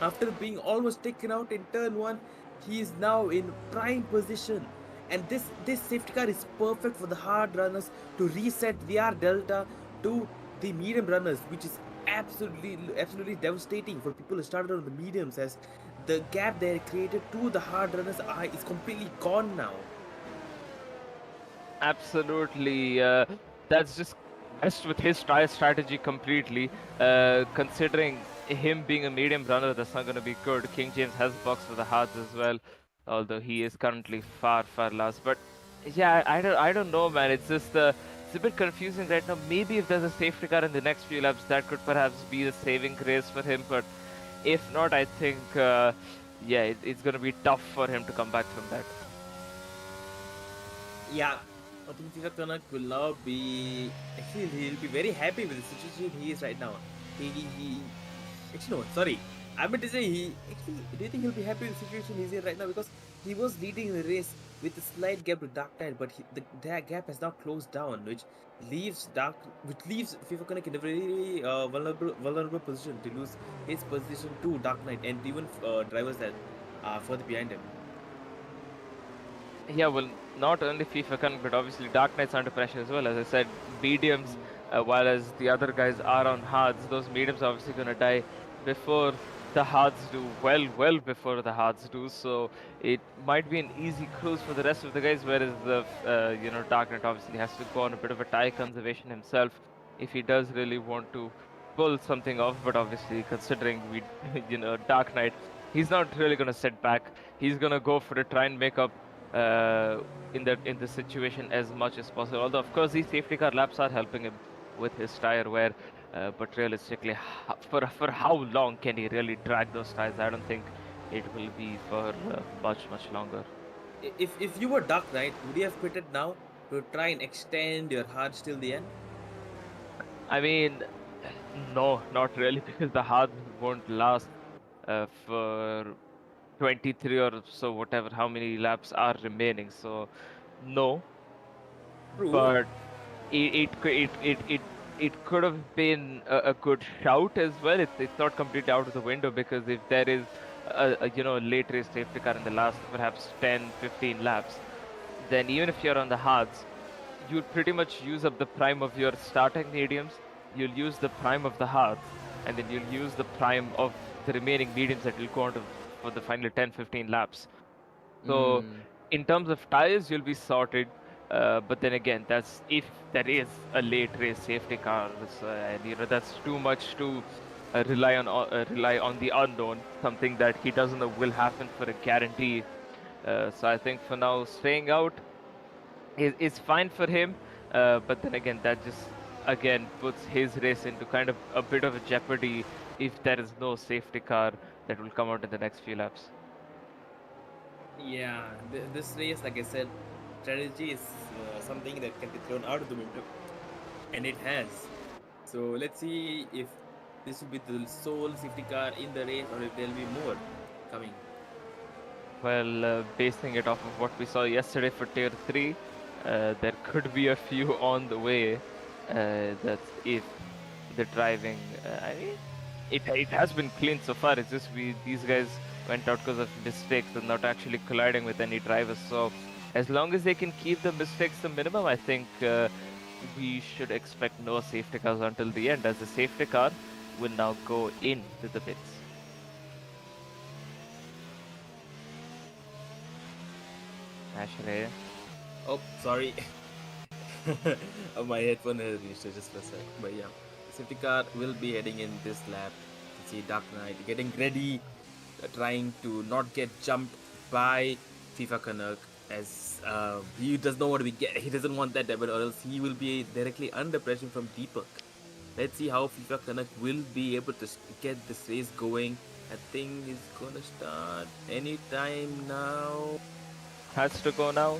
After being almost taken out in turn 1, he is now in prime position. And this safety car is perfect for the hard runners to reset their delta to the medium runners, which is absolutely devastating for people who started on the mediums, as the gap they created to the hard runners is completely gone now. Absolutely. That's just messed with his tire strategy completely. Considering him being a medium runner, that's not going to be good. King James has boxed for the hards as well, although he is currently far, far last. But yeah, I don't know, man. It's just it's a bit confusing right now. Maybe if there's a safety car in the next few laps, that could perhaps be the saving grace for him. But if not, I think yeah, it's going to be tough for him to come back from that. Yeah, I think Tier Kanak will now be. Actually, he'll be very happy with the situation he is right now. He actually, no, sorry. I meant to say he. Actually, do you think he'll be happy with the situation he's in right now? Because he was leading the race with a slight gap to Dark Knight, but that gap has now closed down, which leaves FIFA Connect in a very vulnerable position to lose his position to Dark Knight and even drivers that are further behind him. Yeah, well, not only FIFA Connect, but obviously Dark Knight's under pressure as well. As I said, mediums, while as the other guys are on hards, those mediums are obviously going to die before the hards do, well before the hards do. So it might be an easy cruise for the rest of the guys, whereas the, Dark Knight obviously has to go on a bit of a tire conservation himself if he does really want to pull something off. But obviously, considering Dark Knight, he's not really going to sit back. He's going to go for it, try and make up in the situation as much as possible. Although of course these safety car laps are helping him with his tire wear, but realistically, for how long can he really drag those tires? I don't think it will be for much longer. If you were Dark Knight, would you have quitted now to try and extend your hards till the end? I mean, no, not really, because the hard won't last for 23 or so, whatever, how many laps are remaining. So, no. True. But it could have been a good shout as well. It's not completely out of the window, because if there is a late race safety car in the last perhaps 10-15 laps, then even if you're on the hards, you'll pretty much use up the prime of your starting mediums. You'll use the prime of the hards, and then you'll use the prime of the remaining mediums that will go on to for the final 10-15 laps. So in terms of tires, you'll be sorted. But then again, that's if there is a late race safety car, and that's too much to rely on the unknown. Something that he doesn't know will happen for a guarantee. So I think for now, staying out is fine for him. But then again, that just again puts his race into kind of a bit of a jeopardy if there is no safety car that will come out in the next few laps. Yeah, this race, like I said, strategy is something that can be thrown out of the window, and it has. So let's see if this will be the sole safety car in the race, or if there'll be more coming. Well, basing it off of what we saw yesterday for Tier 3, there could be a few on the way. That's if the driving, I mean, it has been clean so far. It's just these guys went out because of mistakes and not actually colliding with any drivers. So as long as they can keep the mistakes the minimum, I think we should expect no safety cars until the end, as the safety car will now go into the pits. Actually, Oh, sorry. My headphone has reached just for a sec. But yeah, the safety car will be heading in this lap. You see Dark Knight getting ready, trying to not get jumped by FIFA Canuck, as he does not want to be he doesn't want that, but or else he will be directly under pressure from Deepak. Let's see how FIFA Canuck will be able to get this race going. I think it's gonna start anytime now. has to go now.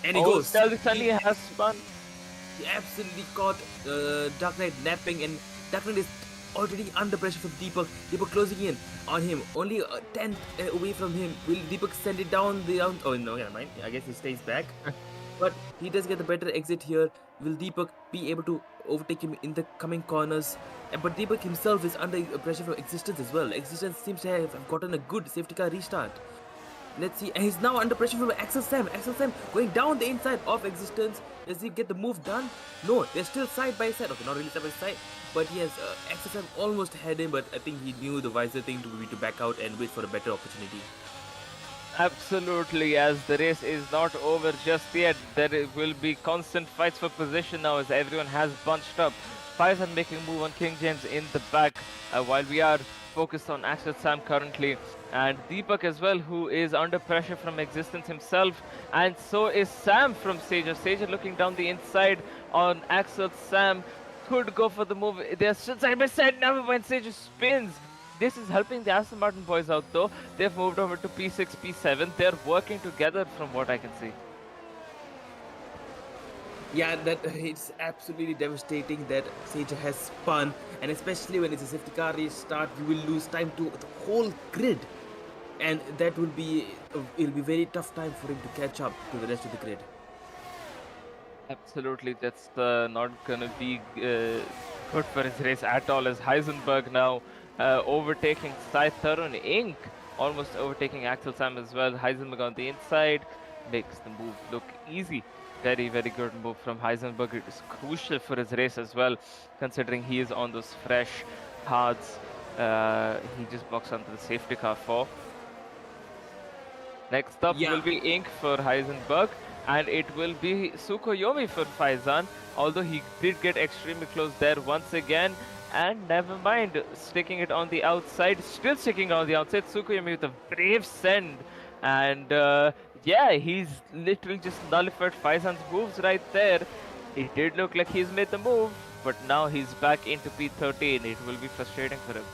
And he goes. Suddenly has spun. He absolutely caught Dark Knight napping, and Dark Knight is already under pressure from Deepak. Deepak closing in on him, only a tenth away from him. Will Deepak send it down the round? Oh no, yeah, mind. I guess he stays back. But he does get the better exit here. Will Deepak be able to overtake him in the coming corners? But Deepak himself is under pressure from Existence as well. Existence seems to have gotten a good safety car restart. Let's see. And he's now under pressure from Axel Sam. Axel Sam going down the inside of Existence. Does he get the move done? No, they're still side by side. Okay, not really side by side. But yes, Axel Sam almost had him, but I think he knew the wiser thing to be to back out and wait for a better opportunity. Absolutely, as the race is not over just yet. Will be constant fights for position now as everyone has bunched up. Faizan making a move on King James in the back while we are focused on Axel Sam currently. And Deepak as well, who is under pressure from Existence himself. And so is Sam from Sager. Sager looking down the inside on Axel Sam. Could go for the move. They're still side by side now when Sager spins. This is helping the Aston Martin boys out though. They've moved over to P6, P7. They're working together from what I can see. Yeah, that it's absolutely devastating that Sage has spun, and especially when it's a safety car restart, you will lose time to the whole grid, and that will be it'll be very tough time for him to catch up to the rest of the grid. Absolutely, that's not gonna be good for his race at all. As Heisenberg now overtaking Sai Tarun Inc. Almost overtaking Axel Sam as well. Heisenberg on the inside makes the move look easy. Very, very good move from Heisenberg. It is crucial for his race as well, considering he is on those fresh hards. He just blocks onto the safety car for. Next up will be Inc. for Heisenberg, and it will be Tsukuyomi for Faizan, although he did get extremely close there once again. And never mind, sticking it on the outside, still sticking on the outside. Tsukuyomi with a brave send, and yeah, he's literally just nullified Faizan's moves right there. It did look like he's made the move, but now he's back into P13. It will be frustrating for him.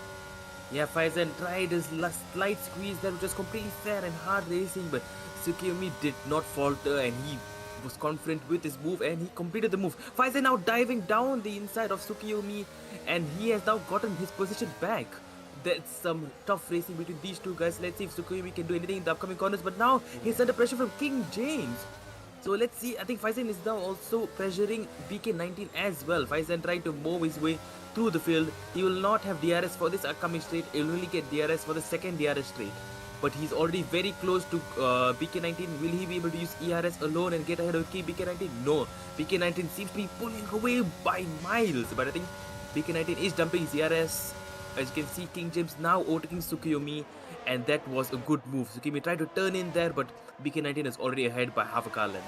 Yeah, Faizan tried his last slight squeeze that was just completely fair and hard racing, but Tsukuyomi did not falter and he was confident with his move and he completed the move. Faizan now diving down the inside of Tsukuyomi and he has now gotten his position back. That's some tough racing between these two guys. Let's see if Tsukuyomi can do anything in the upcoming corners, but now he's under pressure from King James. So let's see, I think Faizan is now also pressuring BK19 as well. Faizan trying to move his way through the field. He will not have DRS for this upcoming straight. He will only get DRS for the second DRS straight. But he's already very close to BK19. Will he be able to use ERS alone and get ahead of BK19? No. BK19 seems to be pulling away by miles. But I think BK19 is dumping his ERS. As you can see, King James now overtaking Tsukuyomi, and that was a good move. Tsukuyomi tried to turn in there, but BK19 is already ahead by half a car length.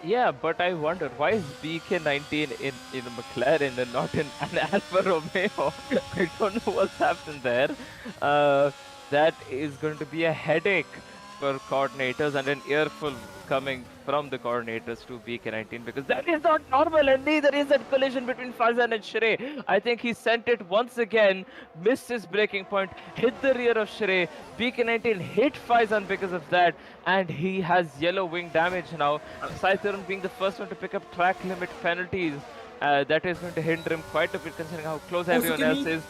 Yeah, but I wonder, why is BK19 in a McLaren and not in an Alfa Romeo? I don't know what's happened there. That is going to be a headache for coordinators and an earful coming from the coordinators to BK19, because that is not normal, and neither is that collision between Faizan and Shrey. I think he sent it once again, missed his braking point, hit the rear of Shrey. BK19 hit Faizan because of that, and he has yellow wing damage now. Sai Tarun being the first one to pick up track limit penalties. That is going to hinder him quite a bit considering how close everyone else is.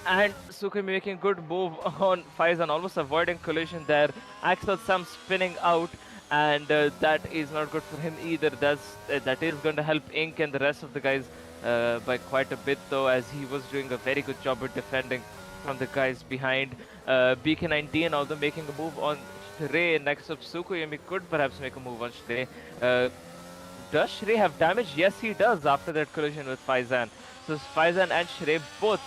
And Tsukuyomi making a good move on Faizan, almost avoiding collision there. Axel Sam spinning out, and that is not good for him either. That is going to help Inc. and the rest of the guys by quite a bit though, as he was doing a very good job at defending from the guys behind. BK19 although making a move on Shrey next up. Tsukuyomi could perhaps make a move on Shrey. Does Shrey have damage? Yes, he does after that collision with Faizan. So Faizan and Shrey both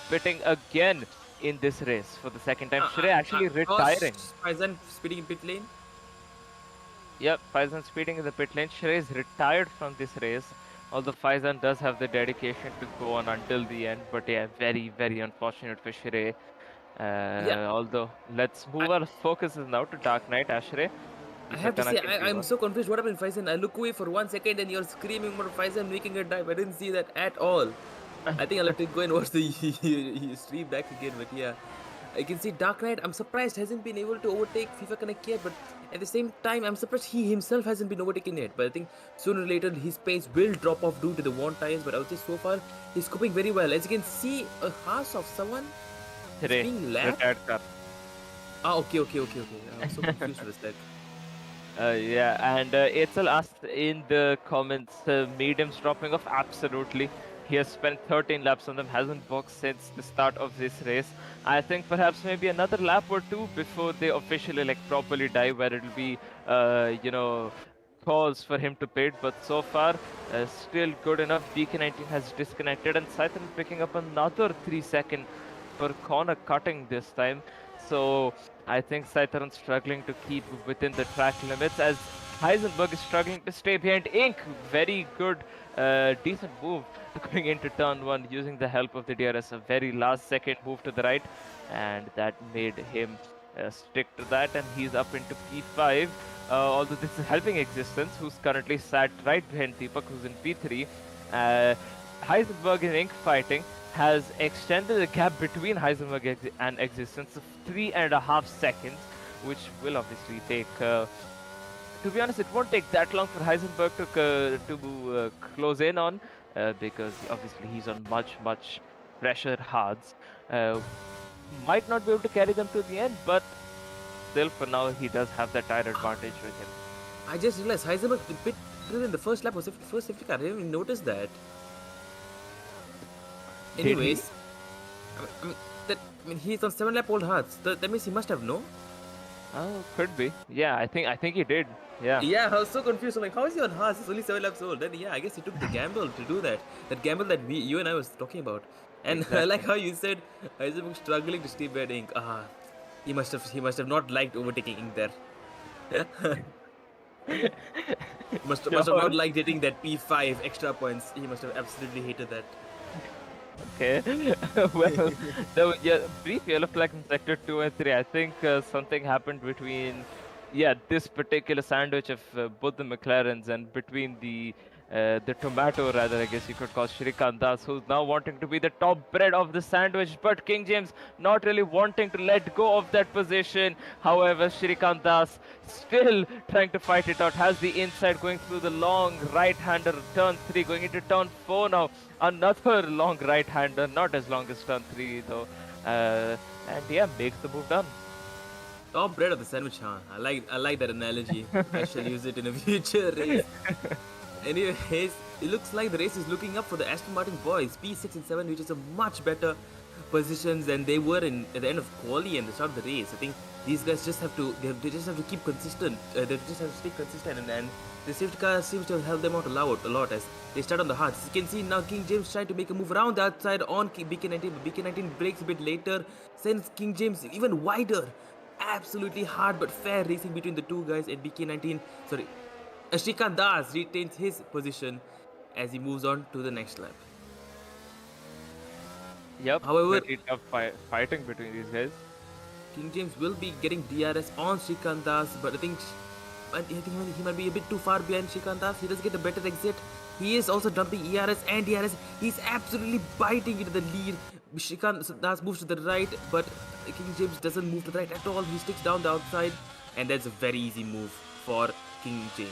pitting again in this race for the second time. Shrey actually retiring. Faizan speeding in pit lane? Yep, Faizan speeding in the pit lane. Shrey is retired from this race, although Faizan does have the dedication to go on until the end. But yeah, very, very unfortunate for Shrey. Although, let's move our focuses now to Dark Knight, Ashrey. I have to say, I'm so confused. What happened, Faizan? I look away for 1 second and you're screaming about Faizan making a dive. I didn't see that at all. I think I'll have to go and watch the stream back again, but yeah. I can see Dark Knight, I'm surprised hasn't been able to overtake FIFA Connect yet, but at the same time, I'm surprised he himself hasn't been overtaken yet. But I think sooner or later his pace will drop off due to the worn tires, but I would say so far he's coping very well. As you can see, a house of someone is being lapped. Okay. I'm so confused with that. Yeah, and Etzel asked in the comments, mediums dropping off. Absolutely. He has spent 13 laps on them, hasn't boxed since the start of this race. I think perhaps maybe another lap or two before they officially like properly die, where it'll be, cause for him to pit. But so far, still good enough. BK19 has disconnected, and Sai Tarun picking up another 3 second for corner cutting this time. So I think Sai Tarun struggling to keep within the track limits as Heisenberg is struggling to stay behind Ink. Very good, decent move going into turn 1 using the help of the DRS. A very last second move to the right, and that made him stick to that, and he's up into P5. Although this is helping Existence, who's currently sat right behind Deepak, who's in P3. Heisenberg and Ink fighting has extended the gap between Heisenberg and Existence of 3.5 seconds, which will obviously take. To be honest, it won't take that long for Heisenberg to close in on, because obviously he's on much pressure hards. Might not be able to carry them to the end, but still for now he does have that tire advantage with him. I just realized Heisenberg pit in the first lap was the first safety car. I didn't even notice that. Anyways, I mean he's on 7-lap old hearts. That means he must have no. Oh, could be. Yeah, I think he did. Yeah. Yeah, I was so confused. I'm like, how is he on hearts? He's only 7 laps old. Then yeah, I guess he took the gamble to do that. That gamble that you and I was talking about. And Exactly. I like how you said Heisenberg struggling to stay behind Ink. He must have not liked overtaking Ink there. must have not liked getting that P5 extra points. He must have absolutely hated that. Okay. Well, brief yellow flag in sector 2 and 3. I think something happened between, this particular sandwich of both the McLarens, and between the tomato, rather, I guess you could call Shrikant Das, who's now wanting to be the top bread of the sandwich, but King James not really wanting to let go of that position. However, Shrikant Das still trying to fight it out, has the inside going through the long right-hander, turn 3, going into turn 4 now. Another long right-hander, not as long as turn 3 though. And makes the move done. Top bread of the sandwich, huh? I like that analogy. I shall use it in a future race. Anyways, it looks like the race is looking up for the Aston Martin boys. P6 and 7, which is a much better positions than they were at the end of quali and the start of the race. I think these guys just have to keep consistent. They just have to stay consistent, and the safety car seems to have helped them out a lot as they start on the hards. You can see now King James trying to make a move around the outside on BK19, but BK19 breaks a bit later, sends King James even wider. Absolutely hard but fair racing between the two guys, and Shrikant Das retains his position as he moves on to the next lap. Yep. However, pretty tough fighting between these guys. King James will be getting DRS on Shrikant Das, but I think he might be a bit too far behind Shrikant Das. He does get a better exit. He is also dumping ERS and DRS. He's absolutely biting into the lead. Shrikant Das moves to the right, but King James doesn't move to the right at all. He sticks down the outside, and that's a very easy move for King James.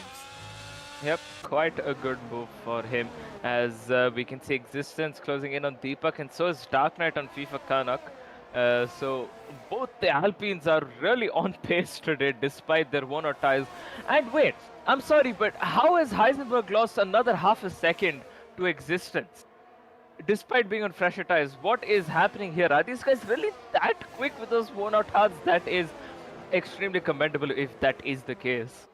Yep, quite a good move for him, as we can see Existence closing in on Deepak, and so is Dark Knight on FIFA Kanak. So both the Alpines are really on pace today despite their one or ties. And wait, I'm sorry, but how has Heisenberg lost another half a second to Existence despite being on fresher tires? What is happening here? Are these guys really that quick with those one or ties? That is extremely commendable if that is the case.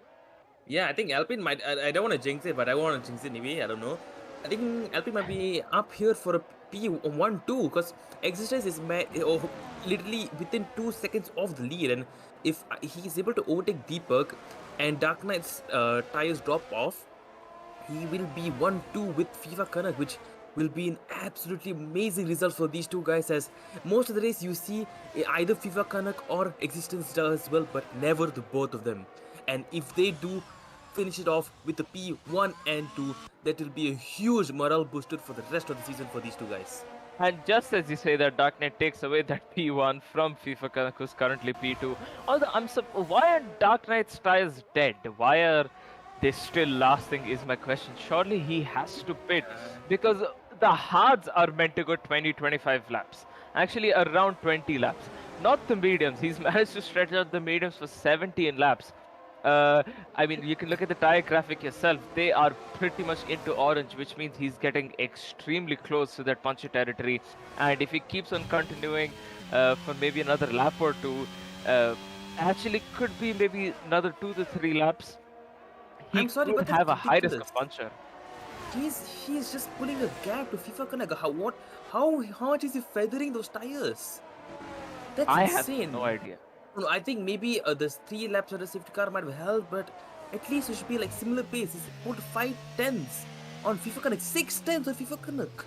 Yeah, I think Alpine might. I don't want to jinx it, but I want to jinx it anyway. I don't know. I think Alpine might be up here for a P1 too, because Existence is literally within 2 seconds of the lead, and if he is able to overtake Deepak and Dark Knight's tires drop off, he will be 1-2 with FIFA Kanak, which will be an absolutely amazing result for these two guys, as most of the race you see either FIFA Kanak or Existence does well, but never the both of them. And if they do finish it off with the P1 and 2, that will be a huge morale booster for the rest of the season for these two guys. And just as you say that, Dark Knight takes away that P1 from FIFA Kanak, who's currently P2. Although why are Dark Knight's tires dead? Why are they still lasting is my question. Surely he has to pit, because the hards are meant to go 20-25 laps. Actually around 20 laps. Not the mediums. He's managed to stretch out the mediums for 17 laps. Uh, I mean, you can look at the tire graphic yourself. They are pretty much into orange, which means he's getting extremely close to that punchy territory. And if he keeps on continuing for maybe another lap or two, actually could be maybe another 2 to 3 laps, he I'm sorry, could but that's have a high risk ridiculous. of puncture. He's just pulling a gap to FIFA Connect. How much is he feathering those tires? That's I have insane. no idea. No, I think maybe the 3 laps of the safety car might have helped, but at least it should be like similar pace. He's put 5 tenths on FIFA Connect, 6 tenths on FIFA Connect.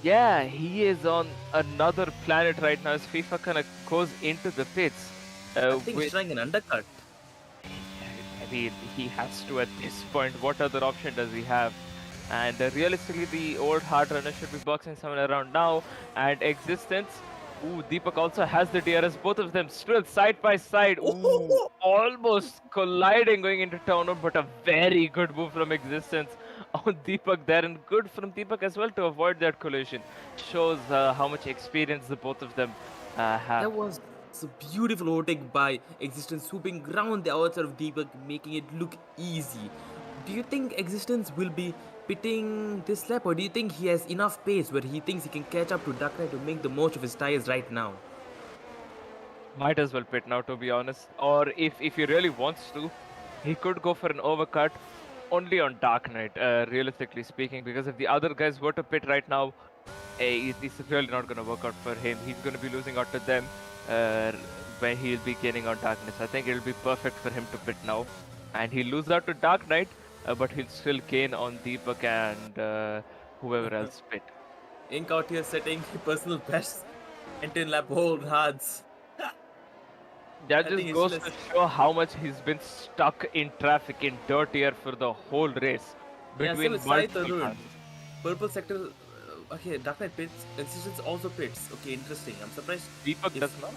Yeah, he is on another planet right now as FIFA kind of goes into the pits. I think With, he's trying an undercut. I mean, he has to at this point. What other option does he have? And realistically, the old hard runner should be boxing somewhere around now. And Existence. Ooh, Deepak also has the DRS. Both of them still side by side. Ooh, almost colliding going into turn one, but a very good move from Existence on Deepak there. And good from Deepak as well to avoid that collision. Shows how much experience the both of them have. That was a beautiful overtake by Existence, swooping round the outside of Deepak, making it look easy. Do you think Existence will be pitting this lap, or do you think he has enough pace where he thinks he can catch up to Dark Knight to make the most of his tires right now? Might as well pit now, to be honest. Or if he really wants to, he could go for an overcut only on Dark Knight, realistically speaking, because if the other guys were to pit right now, it's really not going to work out for him. He's going to be losing out to them when he'll be gaining on Darkness. I think it'll be perfect for him to pit now. And he'll lose out to Dark Knight, but he'll still gain on Deepak and whoever else pit. Ink out here setting personal best and 10 lap hold hards. That I just think goes it's to just- show how much he's been stuck in traffic in dirt here for the whole race. Yeah, Between same with Sai multiple Tarun. cars. Purple sector. Okay, Dark Knight pits. Existence also pits. Okay, interesting. I'm surprised. Deepak if- does not.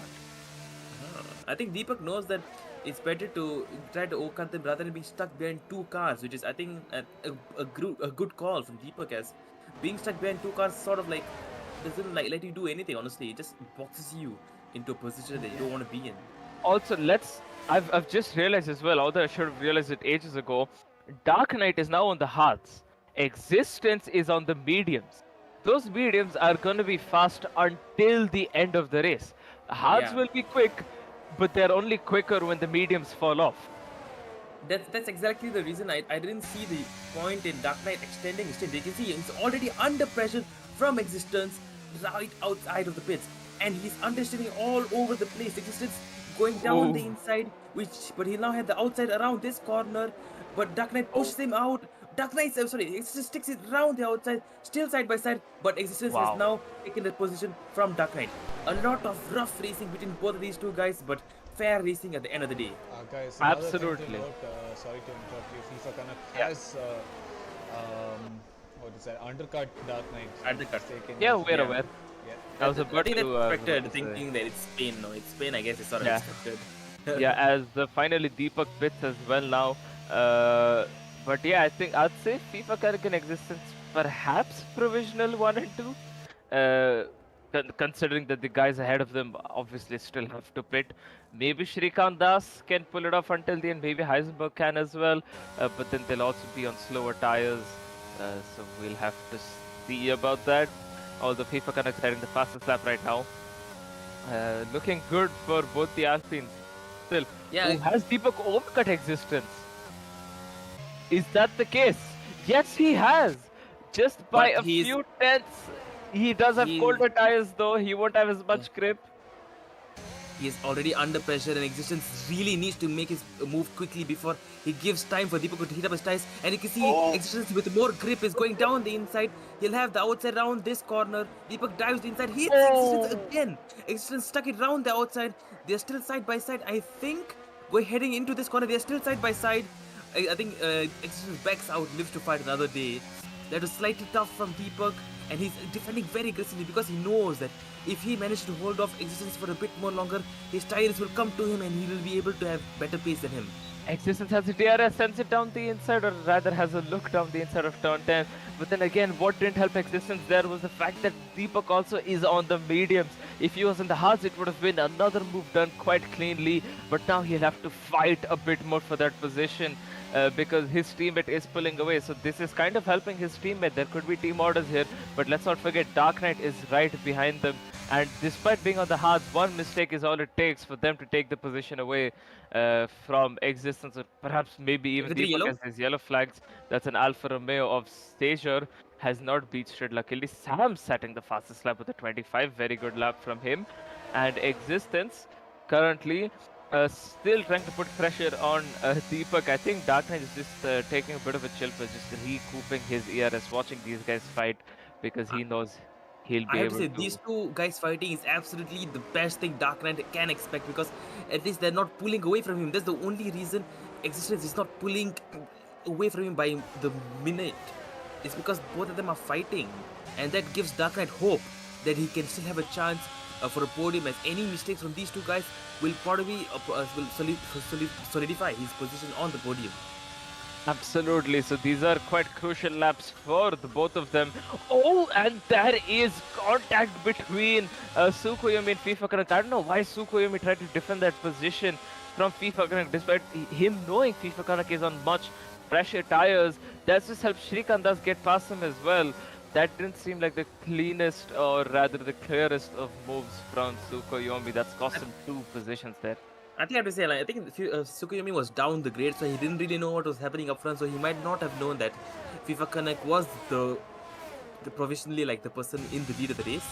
I think Deepak knows that it's better to try to overcut them rather than being stuck behind 2 cars, which is, I think, a good call from Deepak, as being stuck behind 2 cars sort of like doesn't like let you do anything. Honestly, it just boxes you into a position that you don't want to be in. Also, I've just realized as well, although I should have realized it ages ago, Dark Knight is now on the hards. Existence is on the mediums. Those mediums are going to be fast until the end of the race. Hards Yeah. will be quick, but they're only quicker when the mediums fall off. That's exactly the reason I didn't see the point in Dark Knight extending his stint. You can see he's already under pressure from Existence right outside of the pits, and he's understanding all over the place. Existence going down the Ooh. inside, but he now had the outside around this corner, but Dark Knight pushes him out. Dark Knight, Existence sticks it round the outside, still side by side, but Existence Wow. has now taken that position from Dark Knight. A lot of rough racing between both of these two guys, but fair racing at the end of the day. Guys, another thing to Absolutely. note, sorry to interrupt you, FIFA Connect Yeah. has what is that, undercut Dark Knight. Undercut. Mistaken. Yeah, we're Yeah. aware. Yeah. I was I about think that's to. expected, say. thinking that it's Spain. No, it's Spain. I guess it's sort of Yeah. expected. Yeah, as finally Deepak pits as well now. But yeah, I think I'd say FIFA Karrigan Existence perhaps provisional 1 and 2. Considering that the guys ahead of them obviously still have to pit. Maybe Shrikant Das can pull it off until the end. Maybe Heisenberg can as well. But then they'll also be on slower tires. So we'll have to see about that. Although FIFA Connect heading the fastest lap right now. Looking good for both the Alpines. Still, Yeah. has Deepak overcut Existence? Is that the case? Yes, he has. Just by But a he's- few tenths. He does have He- colder tires though. He won't have as much grip. He is already under pressure, and Existence really needs to make his move quickly before he gives time for Deepak to hit up his tires. And you can see Existence with more grip is going down the inside. He'll have the outside round this corner. Deepak dives the inside, hits Existence again. Existence stuck it round the outside. They're still side by side. I think we're heading into this corner. They're still side by side. I think Existence backs out, lives to fight another day. That was slightly tough from Deepak, and he's defending very aggressively because he knows that if he manages to hold off Existence for a bit more longer, his tires will come to him and he will be able to have better pace than him. Existence has a DRS, sends it down the inside, or rather has a look down the inside of turn 10. But then again, what didn't help existence there was the fact that Deepak also is on the mediums. If he was in the hards, it would have been another move done quite cleanly. But now he'll have to fight a bit more for that position because his teammate is pulling away. So this is kind of helping his teammate. There could be team orders here, but let's not forget Dark Knight is right behind them. And despite being on the hards, one mistake is all it takes for them to take the position away from existence, or perhaps maybe even Everything Deepak yellow? has his yellow flags. That's an Alfa Romeo of Stager, has not beached luckily. Sam setting the fastest lap with a 25, very good lap from him. And existence currently still trying to put pressure on Deepak. I think Dark Knight is just taking a bit of a chill for just recouping his ERS, watching these guys fight because he knows he'll I be have to able say, to. these two guys fighting is absolutely the best thing Dark Knight can expect, because at least they're not pulling away from him. That's the only reason Existence is not pulling away from him by the minute. It's because both of them are fighting, and that gives Dark Knight hope that he can still have a chance for a podium, as any mistakes from these two guys will probably solidify his position on the podium. Absolutely. So these are quite crucial laps for the both of them. Oh, and there is contact between Sukoyomi and FIFA Connect. I don't know why Sukoyomi tried to defend that position from FIFA Connect, despite him knowing FIFA Connect is on much fresher tires. That's just helped Srikandas get past him as well. That didn't seem like the cleanest, or rather the clearest of moves from Sukoyomi. That's cost him 2 positions there. I think I have to say, like, I think Sukuyomi was down the grade, so he didn't really know what was happening up front, so he might not have known that FIFA Connect was the provisionally like the person in the lead of the race,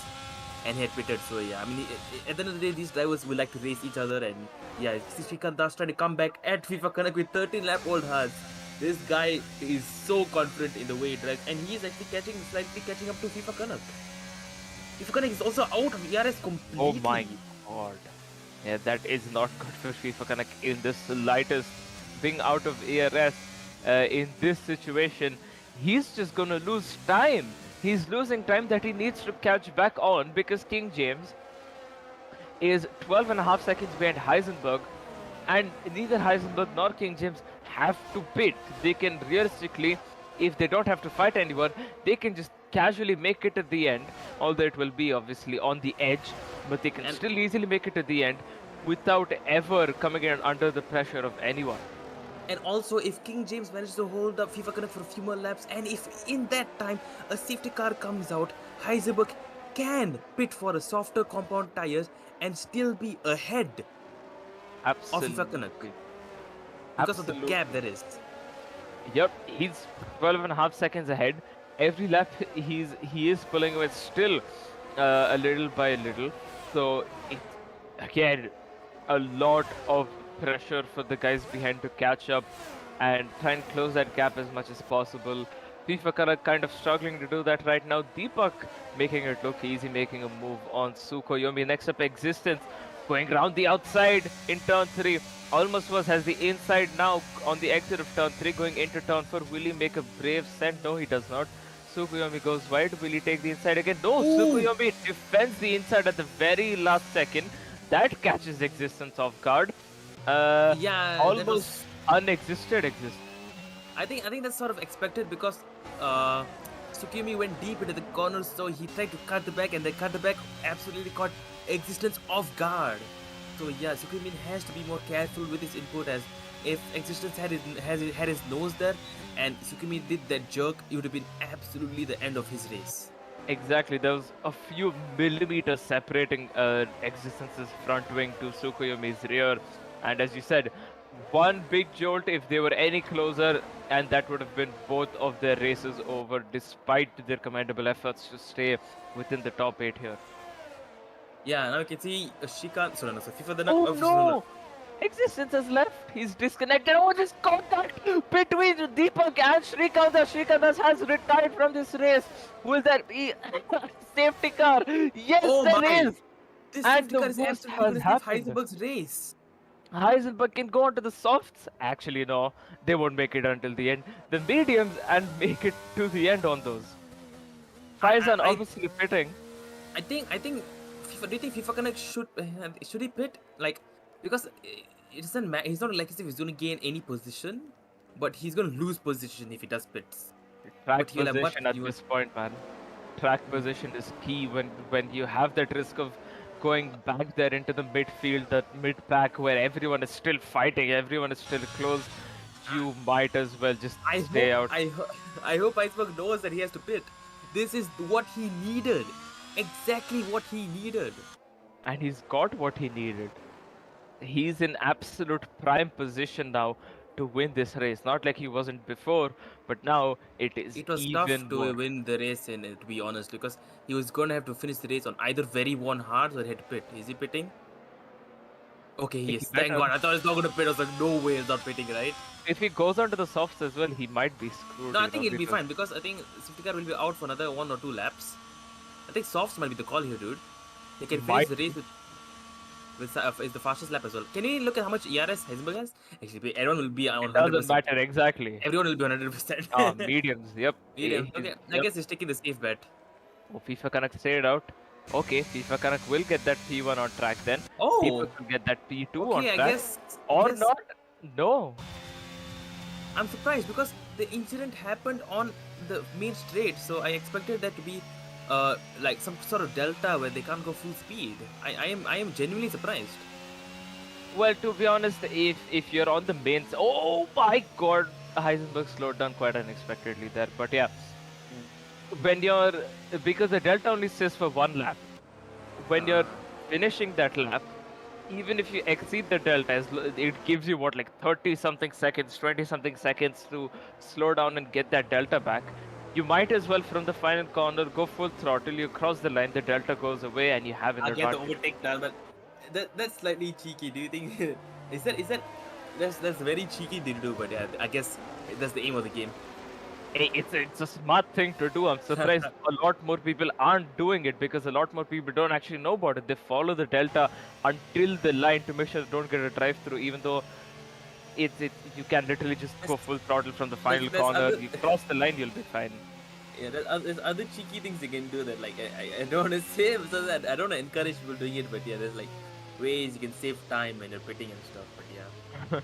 and he had pitted. So yeah, I mean, at the end of the day, these drivers will like to race each other, and yeah, Srikandas trying to come back at FIFA Connect with 13 lap old hards. This guy is so confident in the way he drives, and he is actually slightly catching up to FIFA Connect. FIFA Connect is also out of ERS completely. Oh my god. Yeah, that is not good for FIFA Connect in this slightest. Being out of ARS in this situation, he's just gonna lose time. He's losing time that he needs to catch back on, because King James is 12.5 seconds behind Heisenberg, and neither Heisenberg nor King James have to pit. They can realistically, if they don't have to fight anyone, they can just casually make it at the end, although it will be obviously on the edge, but they can still easily make it at the end without ever coming in under the pressure of anyone. And also, if King James manages to hold up FIFA Connect for a few more laps, and if in that time a safety car comes out, Heisenberg can pit for a softer compound tires and still be ahead Absolutely. of FIFA Connect because of the gap there is. Yep, he's 12.5 seconds ahead. Every lap he is pulling away still a little by a little. So it's again a lot of pressure for the guys behind to catch up and try and close that gap as much as possible. FIFA kind of struggling to do that right now. Deepak making it look easy, making a move on Sukoyomi. Next up, Existence going around the outside in turn 3. Almost has the inside now on the exit of turn 3, going into turn 4. Will he make a brave send? No, he does not. Sukoyomi goes wide. Will he take the inside again? No, Sukoyomi defends the inside at the very last second. That catches Existence off guard. Yeah, almost unexisted Existence. I think that's sort of expected, because Sukoyomi went deep into the corner, so he tried to cut the back, and the cut the back absolutely caught Existence off guard. So yeah, Sukoyomi has to be more careful with his input, as if Existence had his nose there and Sukoyomi did that jerk, it would have been absolutely the end of his race. Exactly, there was a few millimeters separating Existence's front wing to Sukoyomi's rear, and as you said, one big jolt if they were any closer, and that would have been both of their races over, despite their commendable efforts to stay within the top 8 here. Yeah, now you can see FIFA the Oh no! Existence has left. He's disconnected. Oh, this contact between Deepak and Srikandas. Srikandas has retired from this race. Will there be safety car? Yes, there is. This and safety car is absolutely Heisenberg's race. Heisenberg can go on to the softs. Actually, no, they won't make it until the end. The mediums and make it to the end on those. Faizan obviously pitting. I think FIFA, do you think FIFA Connect should he pit? Like, because it doesn't matter. He's not like as if he's going to gain any position, but he's going to lose position if he does pits. Track But he'll have much position at fewer. this point, man. Track position is key when you have that risk of going back there into the midfield, that mid pack where everyone is still fighting, everyone is still close. You might as well just I stay hope out. I hope Iceberg knows that he has to pit. This is what he needed. Exactly what he needed. And he's got what he needed. He's in absolute prime position now to win this race. Not like he wasn't before, but now it is It was tough even to more. win the race in it, to be honest, because he was gonna have to finish the race on either very one hard or he had to pit. Is he pitting? Okay, he He is. Thank better. God. I thought he's not gonna pit. I was like, no way, he's not pitting, right? If he goes on to the softs as well, he might be screwed, No, I you think know, he'll be because fine because I think safety car will be out for another 1 or 2 laps. I think softs might be the call here, dude. He can finish might the race with is the fastest lap as well. Can you look at how much ERS Heisenberg has? Actually, everyone will be on it doesn't 100%. matter exactly. Everyone will be 100%. Mediums, yep. Medium. Okay, I Yep. guess he's taking the safe bet. Oh, FIFA Connect stayed out. Okay, FIFA Connect will get that P1 on track then. Oh, People will get that P2 on okay. track. I Or guess not. No. I'm surprised because the incident happened on the main straight, so I expected that to be like some sort of delta where they can't go full speed. I am genuinely surprised. Well, to be honest, if you're on the mains, oh my god, Heisenberg slowed down quite unexpectedly there. But yeah, when you're because the delta only says for one lap. When you're finishing that lap, even if you exceed the delta, it gives you what, like 30 something seconds, 20 something seconds to slow down and get that delta back. You might as well from the final corner go full throttle. You cross the line, the delta goes away, and you have an I get the advantage. overtake now, but that's slightly cheeky. Do you think is that that's very cheeky to do? But yeah, I guess that's the aim of the game. Hey, it's a smart thing to do. I'm surprised a lot more people aren't doing it because a lot more people don't actually know about it. They follow the delta until the line to make sure they don't get a drive through, even though you can literally just go full throttle from the final There's corner. other- You cross the line, you'll be fine. Yeah, there's other cheeky things you can do that like I don't want to say so that I don't want to encourage people doing it, but yeah, there's like ways you can save time when you're pitting and stuff. But yeah.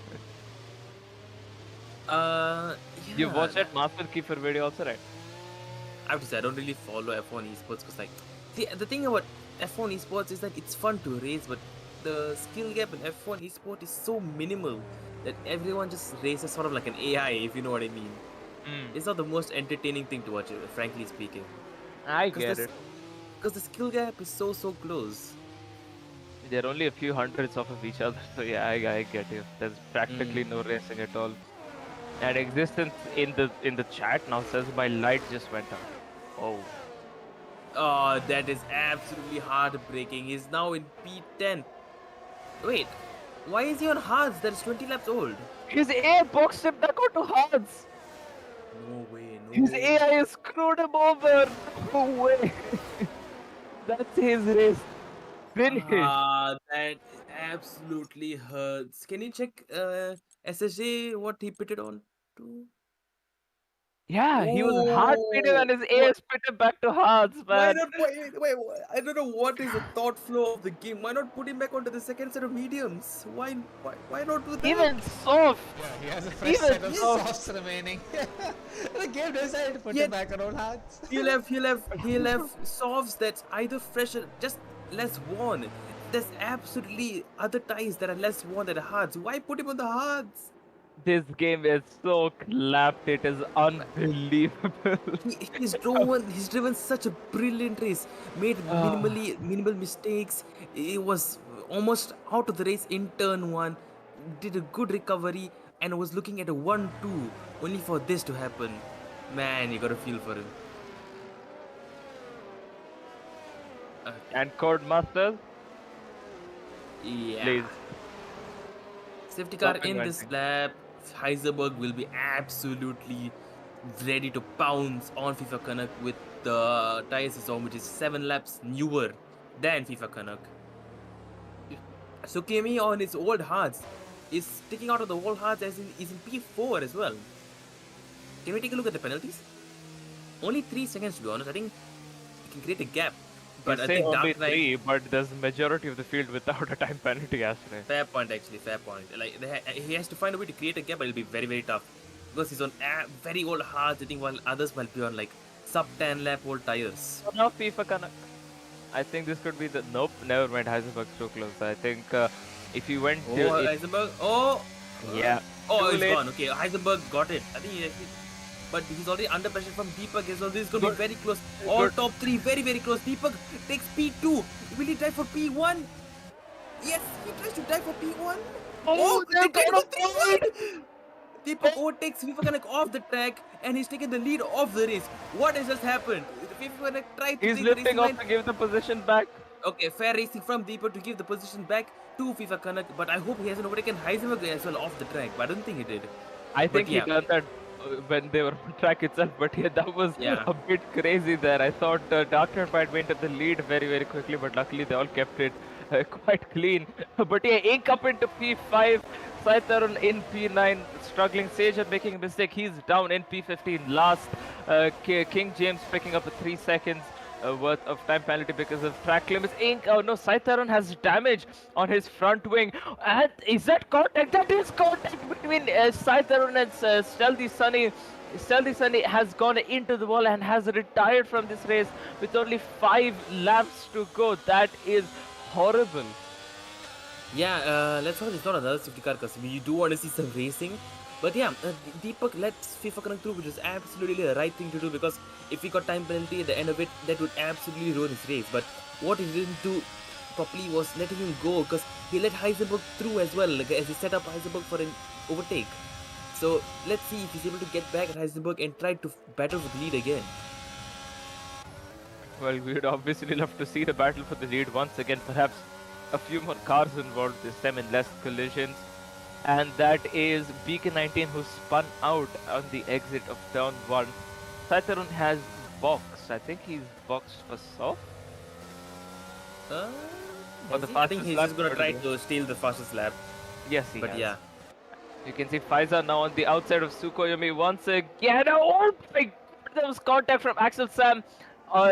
You Yeah, watched that Master Keeper video also, right? I have to say I don't really follow F1 esports because like the thing about F1 esports is that it's fun to race, but the skill gap in F1 esport is so minimal that everyone just races sort of like an AI, if you know what I mean. It's not the most entertaining thing to watch, frankly speaking. I get it. Because the skill gap is so close. They're only a few hundreds off of each other, so yeah, I get you. There's practically no racing at all. And existence in the chat now says my light just went out. Oh. Oh, that is absolutely heartbreaking. He's now in P10. Wait, why is he on hards? That is 20 laps old. His AI boxed him back onto hards. No way, no His way. AI screwed him over. No way. That's his race. Finished. That absolutely hurts. Can you check SSJ what he pitted on to? Yeah, he was hard pitting and his AI spit him back to hards, Why man. not? Wait, I don't know what is the thought flow of the game. Why not put him back onto the second set of mediums? Why not do that? Even soft. Yeah, he has a fresh Even set of soft. softs remaining. The game decided to put him back on all hearts. He'll have softs that's either fresh or just less worn. There's absolutely other ties that are less worn than the hards. Why put him on the hards? This game is so clapped. It is unbelievable. He's driven such a brilliant race. Made minimal mistakes. He was almost out of the race in turn 1. Did a good recovery and was looking at a 1-2 only for this to happen. Man, you gotta feel for him. And Codemasters, Yeah. please. Safety car Stop in this inventing. lap. Heisenberg will be absolutely ready to pounce on FIFA Canuck with the tire system, which is 7 laps newer than FIFA Canuck. Sukemi on his old hards is sticking out of the old hards as is in P4 as well. Can we take a look at the penalties? Only 3 seconds to be honest. I think it can create a gap. But You I say think only Dark Knight. 3, but there's the majority of the field without a time penalty, actually. Fair point, actually. Fair point. Like he has to find a way to create a gap, but it'll be very tough. because he's on very old hards, I think, while others might be on like sub 10 lap old tires. So now FIFA Canuck. I think this could be the nope. Never mind. Heisenberg's too close. I think if you went, Oh, it, Heisenberg. yeah, Oh, too it's late. gone. Okay, Heisenberg got it. I think but he's already under pressure from Deepak as well. This is going to be Good. very close. All Good. top three, very, very close. Deepak takes P2. Will he try for P1? Yes, he tries to try for P1. Oh, they they've tried got for a point! 3-1. Deepak overtakes FIFA Connect off the track and he's taken the lead of the race. What has just happened? FIFA Connect tried to He's take the lifting racing off line. to give the position back. Okay, fair racing from Deepak to give the position back to FIFA Kanak, but I hope he hasn't overtaken Heisenberg as well off the track, but I don't think he did. I But think he yeah. done that when they were on track itself, but yeah, that was Yeah. a bit crazy there. I thought Dark Knight might went to the lead very, very quickly, but luckily they all kept it quite clean. But yeah, Ink up into P5, Sai Tarun in P9, struggling. Sage making a mistake, he's down in P15 last. King James picking up a 3 seconds. Worth of time penalty because of track limits. Ink, oh no, Sai Tarun has damage on his front wing. And is that contact? That is contact between Sai Tarun and Stealthy Sunny. Stealthy Sunny has gone into the wall and has retired from this race with only 5 laps to go. That is horrible. Yeah, let's hope it's not another safety car because we do want to see some racing. But yeah, Deepak lets FIFA Connect through, which is absolutely the right thing to do because if he got time penalty at the end of it, that would absolutely ruin his race. But what he didn't do properly was letting him go because he let Heisenberg through as well, like, as he set up Heisenberg for an overtake. So let's see if he's able to get back at Heisenberg and try to battle for the lead again. Well, we would obviously love to see the battle for the lead once again. Perhaps a few more cars involved this time and less collisions. And that is BK19 who spun out on the exit of turn 1. Sai Tarun has boxed. I think he's boxed for soft. For the I think fastest he's lap just going to try today. to steal the fastest lap. Yes, he But has. yeah. You can see Faiza now on the outside of Tsukuyomi once again. Oh my God, there was contact from Axel Sam.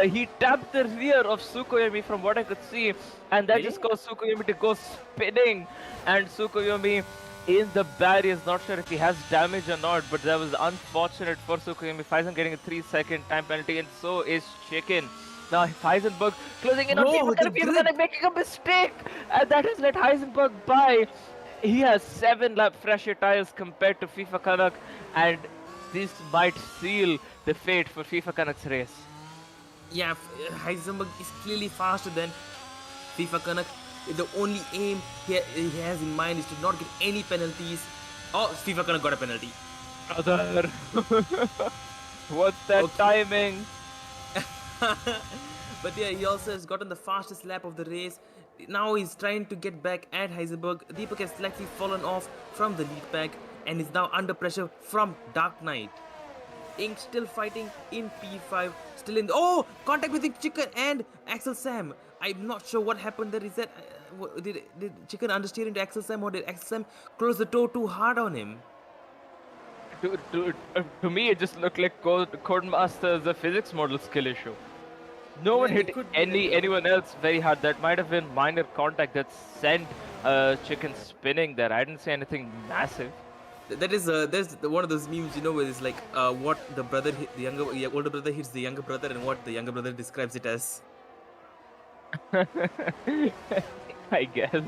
He tapped the rear of Tsukuyomi from what I could see, and that just caused Tsukuyomi to go spinning. And Tsukuyomi in the barriers, not sure if he has damage or not, but that was unfortunate for Tsukuyomi. Faizan getting a 3-second time penalty, and so is Chicken. Now Heisenberg closing in on Deepak, making a mistake, and that has let Heisenberg by. He has 7 lap fresher tires compared to FIFA Canuck, and this might seal the fate for FIFA Canuck's race. Yeah, Heisenberg is clearly faster than FIFA Canuck. The only aim he has in mind is to not get any penalties. Oh, FIFA Canuck got a penalty. Brother, what's that timing? But yeah, he also has gotten the fastest lap of the race. Now he's trying to get back at Heisenberg. Deepak has slightly fallen off from the lead pack and is now under pressure from Dark Knight. Ink still fighting in P5, still in the, oh, contact with the Chicken and Axel Sam. I'm not sure what happened there. Is that did Chicken understeer into Axel Sam, or did Axel Sam close the door too hard on him? To me, it just looked like Codemaster's physics model skill issue. No one hit anyone else very hard. That might have been minor contact that sent Chicken spinning there. I didn't see anything massive. That is there's one of those memes, you know, where it's like what the brother hit the older brother hits the younger brother, and what the younger brother describes it as. I guess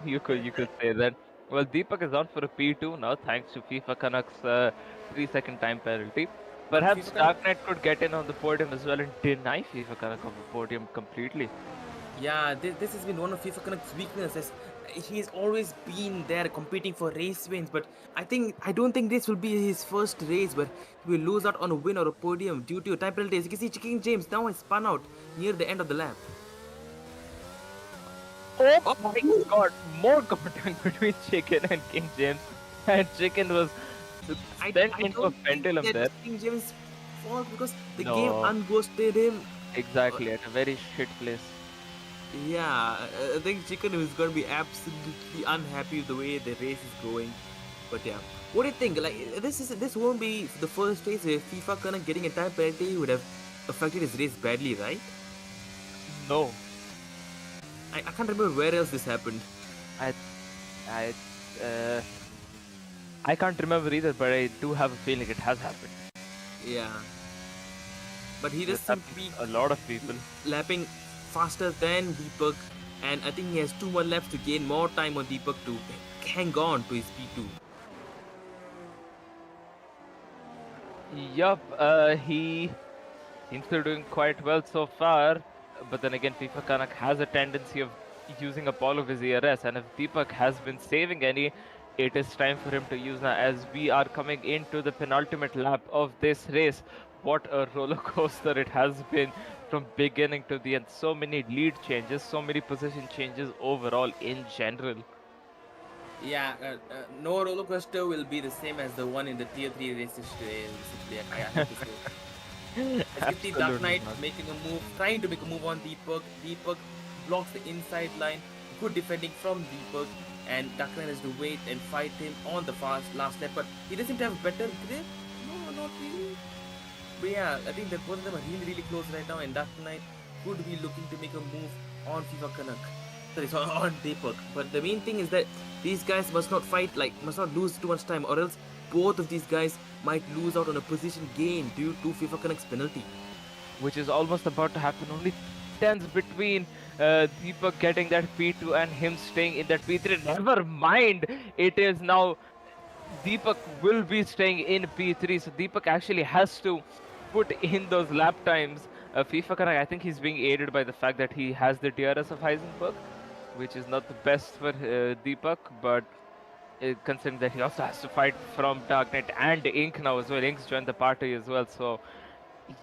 you could say that. Well, Deepak is on for a P2 now, thanks to FIFA Canuck's 3-second time penalty. Perhaps Dark Knight could get in on the podium as well and deny FIFA Canuck of the podium completely. Yeah, this has been one of FIFA Canuck's weaknesses. He's always been there competing for race wins, but I don't think this will be his first race where he will lose out on a win or a podium due to a time penalty. As you can see, Chicken James now has spun out near the end of the lap. Oh my God, more contact between Chicken and King James, and Chicken was sent into a pendulum there. King James' fault because the game unghosted him. Exactly, at a very shit place. Yeah, I think Chicken is going to be absolutely unhappy with the way the race is going. But yeah, what do you think? Like, this won't be the first race where FIFA Canuck getting a time penalty would have affected his race badly, right? No. I can't remember where else this happened. I can't remember either, but I do have a feeling it has happened. Yeah. But he This just seems to happens be a lot of people. lapping faster than Deepak, and I think he has 2 more laps to gain more time on Deepak to hang on to his P2. Yup, he seems to be doing quite well so far, but then again, FIFA Kanak has a tendency of using up all of his ERS, and if Deepak has been saving any, it is time for him to use now as we are coming into the penultimate lap of this race. What a roller coaster it has been from beginning to the end. So many lead changes, so many position changes overall in general. Yeah, no roller coaster will be the same as the one in the Tier 3 races today. I have to say. As you see, Dark Knight not. making a move, trying to make a move on Deepak. Deepak blocks the inside line. Good defending from Deepak. And Dark Knight has to wait and fight him on the last lap. But he doesn't have better grip. No, not really. But yeah, I think that both of them are really, really close right now. And Dark Knight could be looking to make a move on FIFA Kanak. Sorry, on Deepak. But the main thing is that these guys must not fight, must not lose too much time, or else both of these guys might lose out on a position gain due to FIFA Kanak's penalty. Which is almost about to happen. Only tense between Deepak getting that P2 and him staying in that P3. Never mind, it is now Deepak will be staying in P3, so Deepak actually has to put in those lap times. FIFA Kanak, I think he's being aided by the fact that he has the DRS of Heisenberg, which is not the best for Deepak, but considering that he also has to fight from Dark Knight and Ink now as well. Ink's joined the party as well, so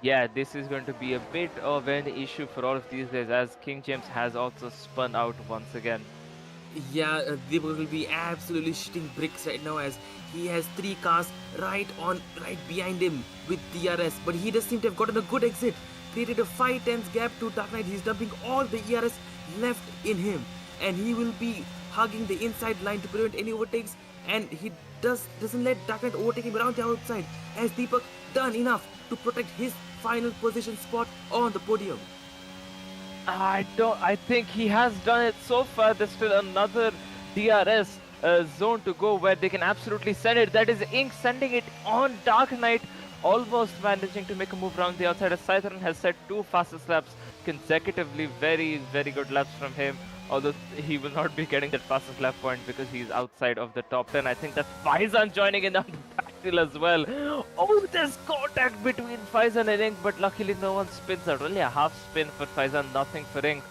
yeah, this is going to be a bit of an issue for all of these guys as King James has also spun out once again. Yeah, Deepak will be absolutely shitting bricks right now as he has 3 cars right behind him with DRS, but he does seem to have gotten a good exit, created a 5 tenths gap to Dark Knight. He's dumping all the ERS left in him, and he will be hugging the inside line to prevent any overtakes, and he doesn't let Dark Knight overtake him around the outside as Deepak done enough to protect his final position spot on the podium. I think he has done it so far. There's still another DRS zone to go where they can absolutely send it. That is Ink sending it on Dark Knight, almost managing to make a move around the outside as Sai Tarun has set 2 fastest laps consecutively. Very, very good laps from him. Although he will not be getting that fastest lap point because he's outside of the top 10. I think that's Faizan joining in on the battle as well. Oh, there's contact between Faizan and Ink, but luckily no one spins out. Only a half spin for Faizan, nothing for Ink.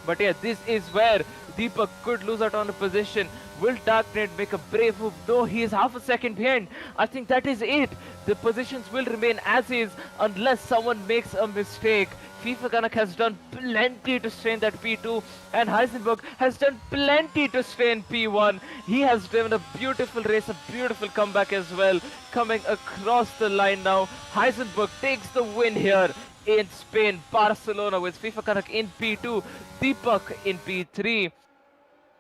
But yeah, this is where Deepak could lose out on a position. Will Dark Knight make a brave move? No, he is half a second behind. I think that is it. The positions will remain as is unless someone makes a mistake. FIFA Kanak has done plenty to stay in that P2 and Heisenberg has done plenty to stay in P1. He has driven a beautiful race, a beautiful comeback as well. Coming across the line now, Heisenberg takes the win here in Spain, Barcelona, with FIFA Kanak in P2, Deepak in P3.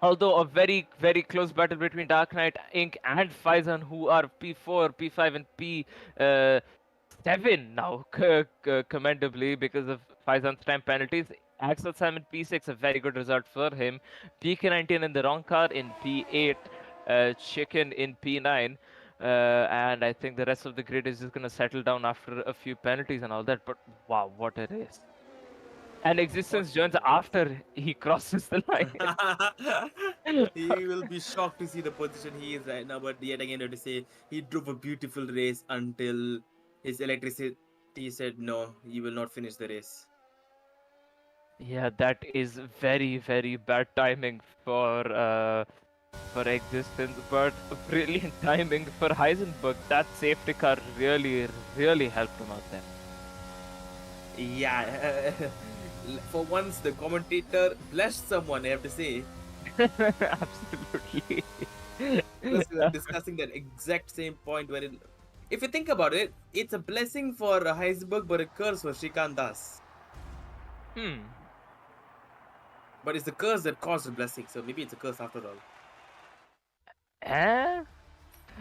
Although a very, very close battle between Dark Knight, Ink and Faizan, who are P4, P5 and P7 now, commendably because of Faizan's time penalties. Axel Sam in P6, a very good result for him. PK19 in the wrong car in P8, Chicken in P9. And I think the rest of the grid is just going to settle down after a few penalties and all that. But wow, what a race. And Existence joins after he crosses the line. He will be shocked to see the position he is right now, but yet again, I have to say, he drove a beautiful race until his electricity said, no, you will not finish the race. Yeah, that is very, very bad timing for Existence, but brilliant timing for Heisenberg. That safety car really, really helped him out there. Yeah, for once, the commentator blessed someone, I have to say. Absolutely. Because we were discussing that exact same point wherein, if you think about it, it's a blessing for Heisenberg but a curse for Shrikant Das. But it's the curse that caused the blessing, so maybe it's a curse after all.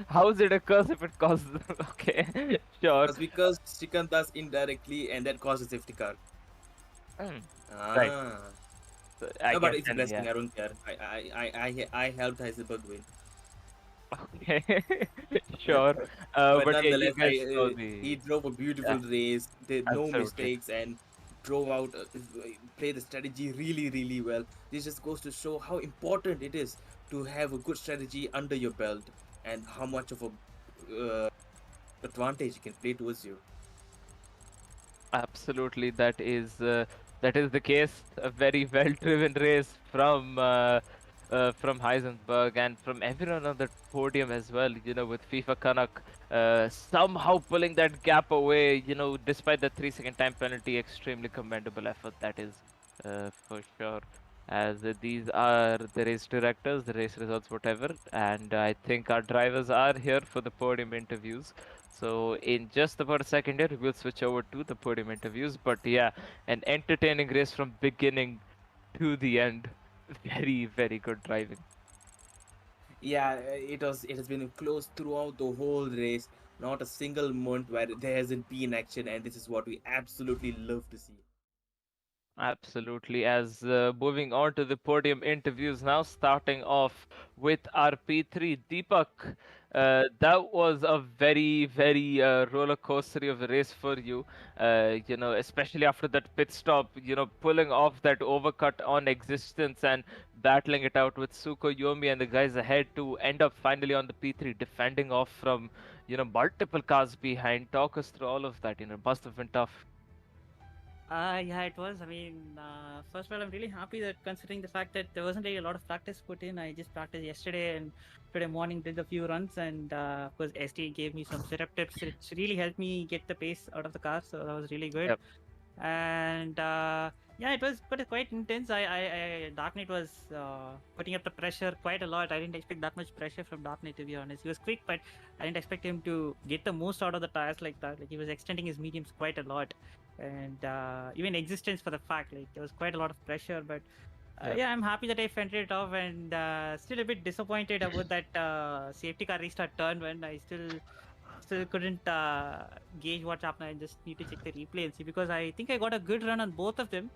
How is it a curse if it causes... Okay, sure. Because we cursed Shrikant Das indirectly and that caused a safety car. Right. So, No, but guess it's a then, blessing, yeah. I don't care. I helped Heisenberg win. Okay, sure. But But yeah, you nonetheless, guys saw he the drove a beautiful yeah, race, did no absolutely. mistakes, and drove out, played the strategy really, really well. This just goes to show how important it is to have a good strategy under your belt and how much of a advantage it can play towards you. Absolutely, that is the case. A very well-driven race from Heisenberg and from everyone on the podium as well. You know, with FIFA Canuck somehow pulling that gap away. You know, despite the 3-second time penalty, extremely commendable effort. That is for sure. As these are the race directors, the race results, whatever, and I think our drivers are here for the podium interviews. So in just about a second here, we'll switch over to the podium interviews. But yeah, an entertaining race from beginning to the end. Very, very good driving. Yeah, it has been close throughout the whole race. Not a single moment where there hasn't been action, and this is what we absolutely love to see. Absolutely. As moving on to the podium interviews now, starting off with our P3, Deepak. That was a very, very roller coaster of a race for you. You know, especially after that pit stop. You know, pulling off that overcut on existence and battling it out with Suko Yomi and the guys ahead to end up finally on the P3, defending off from multiple cars behind. Talk us through all of that. You know, must have been tough. Yeah, it was. I mean, first of all, I'm really happy that considering the fact that there wasn't really a lot of practice put in. I just practiced yesterday and today morning did a few runs, and of course, ST gave me some setup tips. It's really helped me get the pace out of the car, so that was really good. Yep. And yeah, it was quite intense. Dark Knight was putting up the pressure quite a lot. I didn't expect that much pressure from Dark Knight, to be honest. He was quick, but I didn't expect him to get the most out of the tires like that. Like, he was extending his mediums quite a lot, and even existence for the fact, like, there was quite a lot of pressure. But Yep. yeah, I'm happy that I fended it off, and still a bit disappointed about that safety car restart turn when I still couldn't gauge what happened. I just need to check the replay and see, because I think I got a good run on both of them,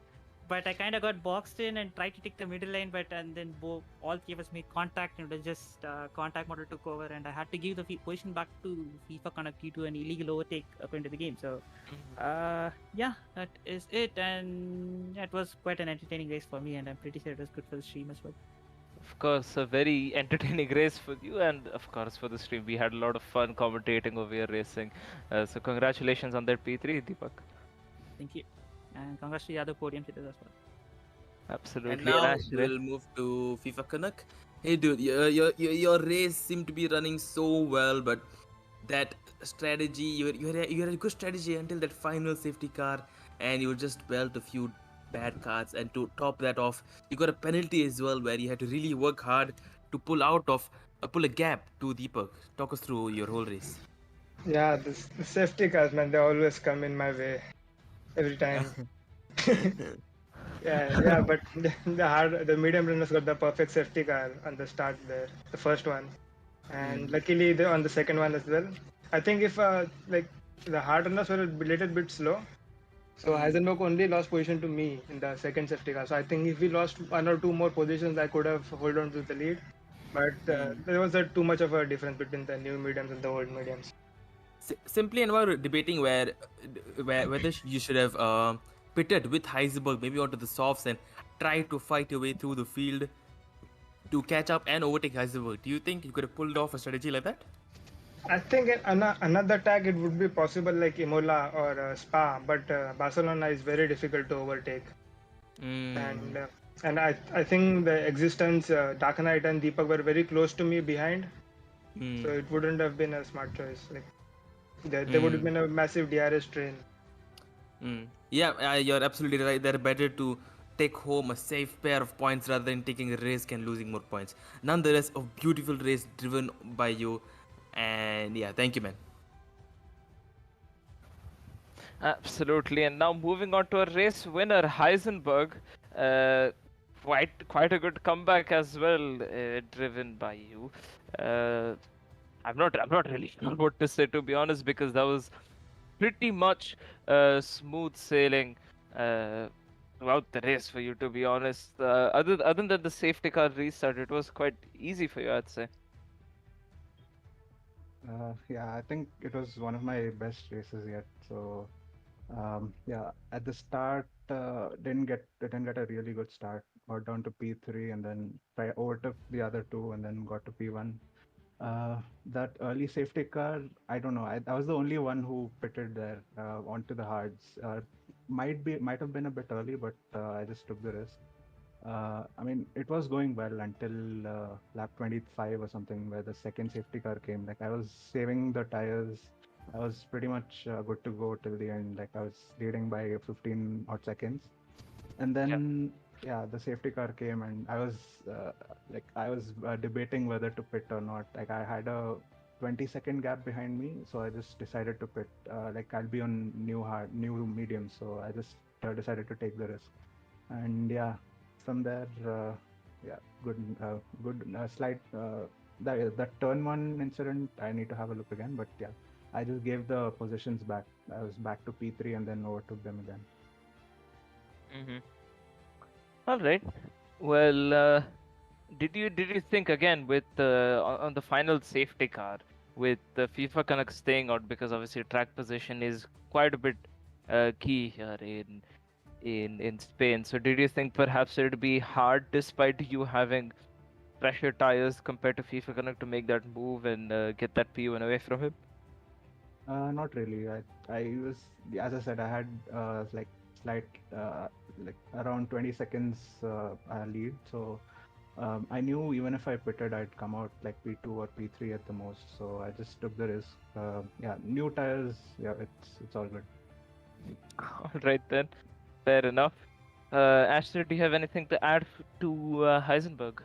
but I kind of got boxed in and tried to take the middle line, but and then all three of us made contact, and it was just contact model took over, and I had to give the position back to FIFA Connect due to an illegal overtake up into the game. So yeah, that is it, and it was quite an entertaining race for me, and I'm pretty sure it was good for the stream as well. Of course, a very entertaining race for you, and of course for the stream. We had a lot of fun commentating over your racing. So congratulations on that P3, Deepak. Thank you, and congrats to the other podium sitters as well. And Absolutely. now Ashley. we'll move to FIFA Canuck. Hey, dude, your race seemed to be running so well, but that strategy, you had a good strategy until that final safety car, and you just built a few bad cards, and to top that off, you got a penalty as well where you had to really work hard to pull a gap to Deepak. Talk us through your whole race. Yeah, the safety cars, man, they always come in my way every time. Yeah, but the medium runners got the perfect safety car on the start there, the first one, and luckily on the second one as well. I think if like the hard runners were a little bit slow, so Heisenberg only lost position to me in the second safety car. So I think if we lost one or two more positions, I could have hold on to the lead. But there was too much of a difference between the new mediums and the old mediums. Simply, and we're debating whether you should have pitted with Heisenberg maybe onto the softs and try to fight your way through the field to catch up and overtake Heisenberg. Do you think you could have pulled off a strategy like that? I think another tag it would be possible like Imola or Spa, but Barcelona is very difficult to overtake. And I think the existence Dark Knight and Deepak were very close to me behind, so it wouldn't have been a smart choice. Like there would have been a massive DRS train. Yeah, you're absolutely right. They're better to take home a safe pair of points rather than taking a risk and losing more points. Nonetheless, a beautiful race driven by you, and yeah, thank you, man. Absolutely. And now moving on to a race winner, Heisenberg. Quite a good comeback as well, driven by you. I'm not really sure what to say, to be honest, because that was pretty much smooth sailing throughout the race for you, to be honest. Other than the safety car restart, it was quite easy for you, I'd say. Yeah, I think it was one of my best races yet. So yeah, at the start, didn't get a really good start. Got down to P3 and then overtook the other two and then got to P1. That early safety car, I don't know. I was the only one who pitted there onto the hards. Might have been a bit early, but I just took the risk. I mean, it was going well until lap 25 or something, where the second safety car came. Like I was saving the tires. I was pretty much good to go till the end. Like I was leading by 15 odd seconds, and Yeah. then yeah, the safety car came, and I was debating whether to pit or not. Like I had a 20-second gap behind me, so I just decided to pit. Like I'll be on new medium, so I just decided to take the risk. And yeah, from there, yeah, good slight. That turn one incident, I need to have a look again. But yeah, I just gave the positions back. I was back to P3 and then overtook them again. Mm-hmm. All right. Well, did you think again with on the final safety car with the FIFA Connect staying out, because obviously track position is quite a bit key here in Spain. So did you think perhaps it would be hard despite you having fresher tires compared to FIFA Connect to make that move and get that P1 away from him? Not really. I was, as I said, I had like slight, like around 20 seconds lead. So I knew even if I pitted, I'd come out like P2 or P3 at the most. So I just took the risk. Yeah, new tires. Yeah, it's all good. All right then, fair enough. Asher, do you have anything to add to Heisenberg?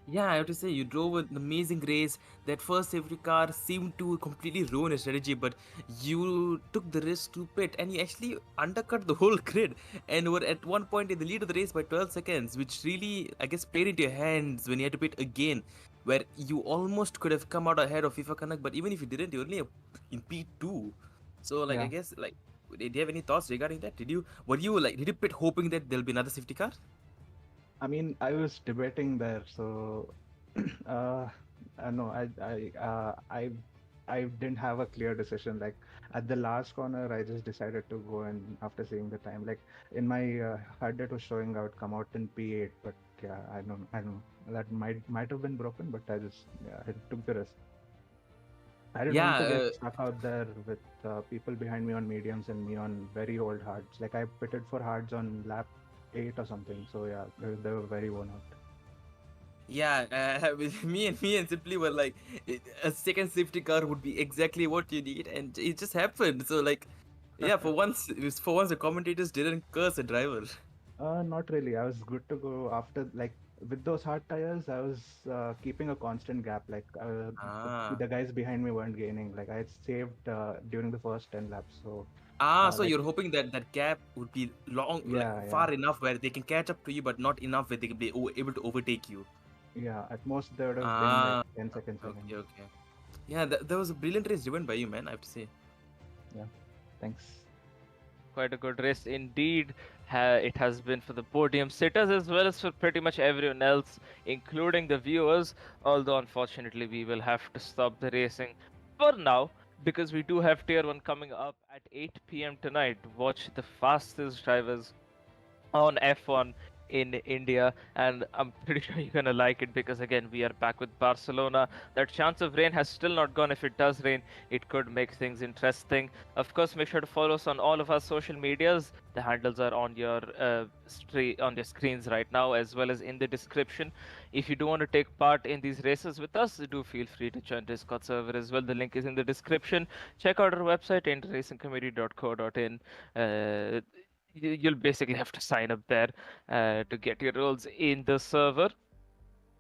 Yeah, I have to say, you drove an amazing race. That first safety car seemed to completely ruin your strategy, but you took the risk to pit and you actually undercut the whole grid and were at one point in the lead of the race by 12 seconds, which really, I guess, played into your hands when you had to pit again, where you almost could have come out ahead of FIFA Connect, but even if you didn't, you're only in P2. So, like, I Yeah. guess, like, do you have any thoughts regarding that? Did you pit hoping that there'll be another safety car? I mean, I was debating there, so uh, no, I didn't have a clear decision. Like at the last corner, I just decided to go, and after seeing the time, like in my HUD, it was showing I would come out in P8, but yeah, I don't know. That might have been broken, but I took the risk. I didn't want to Yeah, get stuck out there with people behind me on mediums and me on very old hards. Like I pitted for hards on lap 8 or something. So yeah, they were very worn out. Yeah, with me and Simply were like, a second safety car would be exactly what you need, and it just happened. So like, yeah, for once the commentators didn't curse the driver. Not really. I was good to go after, like, with those hard tires. I was keeping a constant gap. Like Ah, the guys behind me weren't gaining. Like I had saved during the first 10 laps. So so like you're hoping that that gap would be long, like yeah, far enough where they can catch up to you, but not enough where they can be able to overtake you. yeah. At most there would have been like Ah, 10 seconds behind. okay, okay. Yeah, that was a brilliant race driven by you, man. I have to say. Yeah. Thanks. Quite a good race indeed. It has been for the podium sitters as well as for pretty much everyone else, including the viewers. Although, unfortunately, we will have to stop the racing for now because we do have Tier 1 coming up at 8 p.m. tonight. Watch the fastest drivers on F1 in India, and I'm pretty sure you're gonna like it because again we are back with Barcelona. That chance of rain has still not gone. If it does rain, it could make things interesting. Of course, make sure to follow us on all of our social medias. The handles are on your on your screens right now, as well as in the description. If you do want to take part in these races with us, do feel free to join Discord server as well. The link is in the description. Check out our website, interracingcommittee.co.in. You'll basically have to sign up there to get your roles in the server.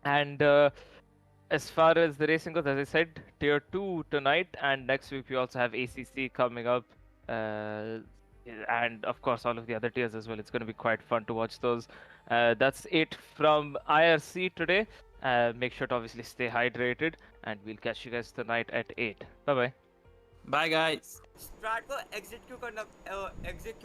And as far as the racing goes, as I said, Tier 2 tonight, and next week we also have ACC coming up. And of course, all of the other tiers as well. It's going to be quite fun to watch those. That's it from IRC today. Make sure to obviously stay hydrated, and we'll catch you guys tonight at 8. Bye bye. Bye, guys. Start को exit क्यों करना exit क्यों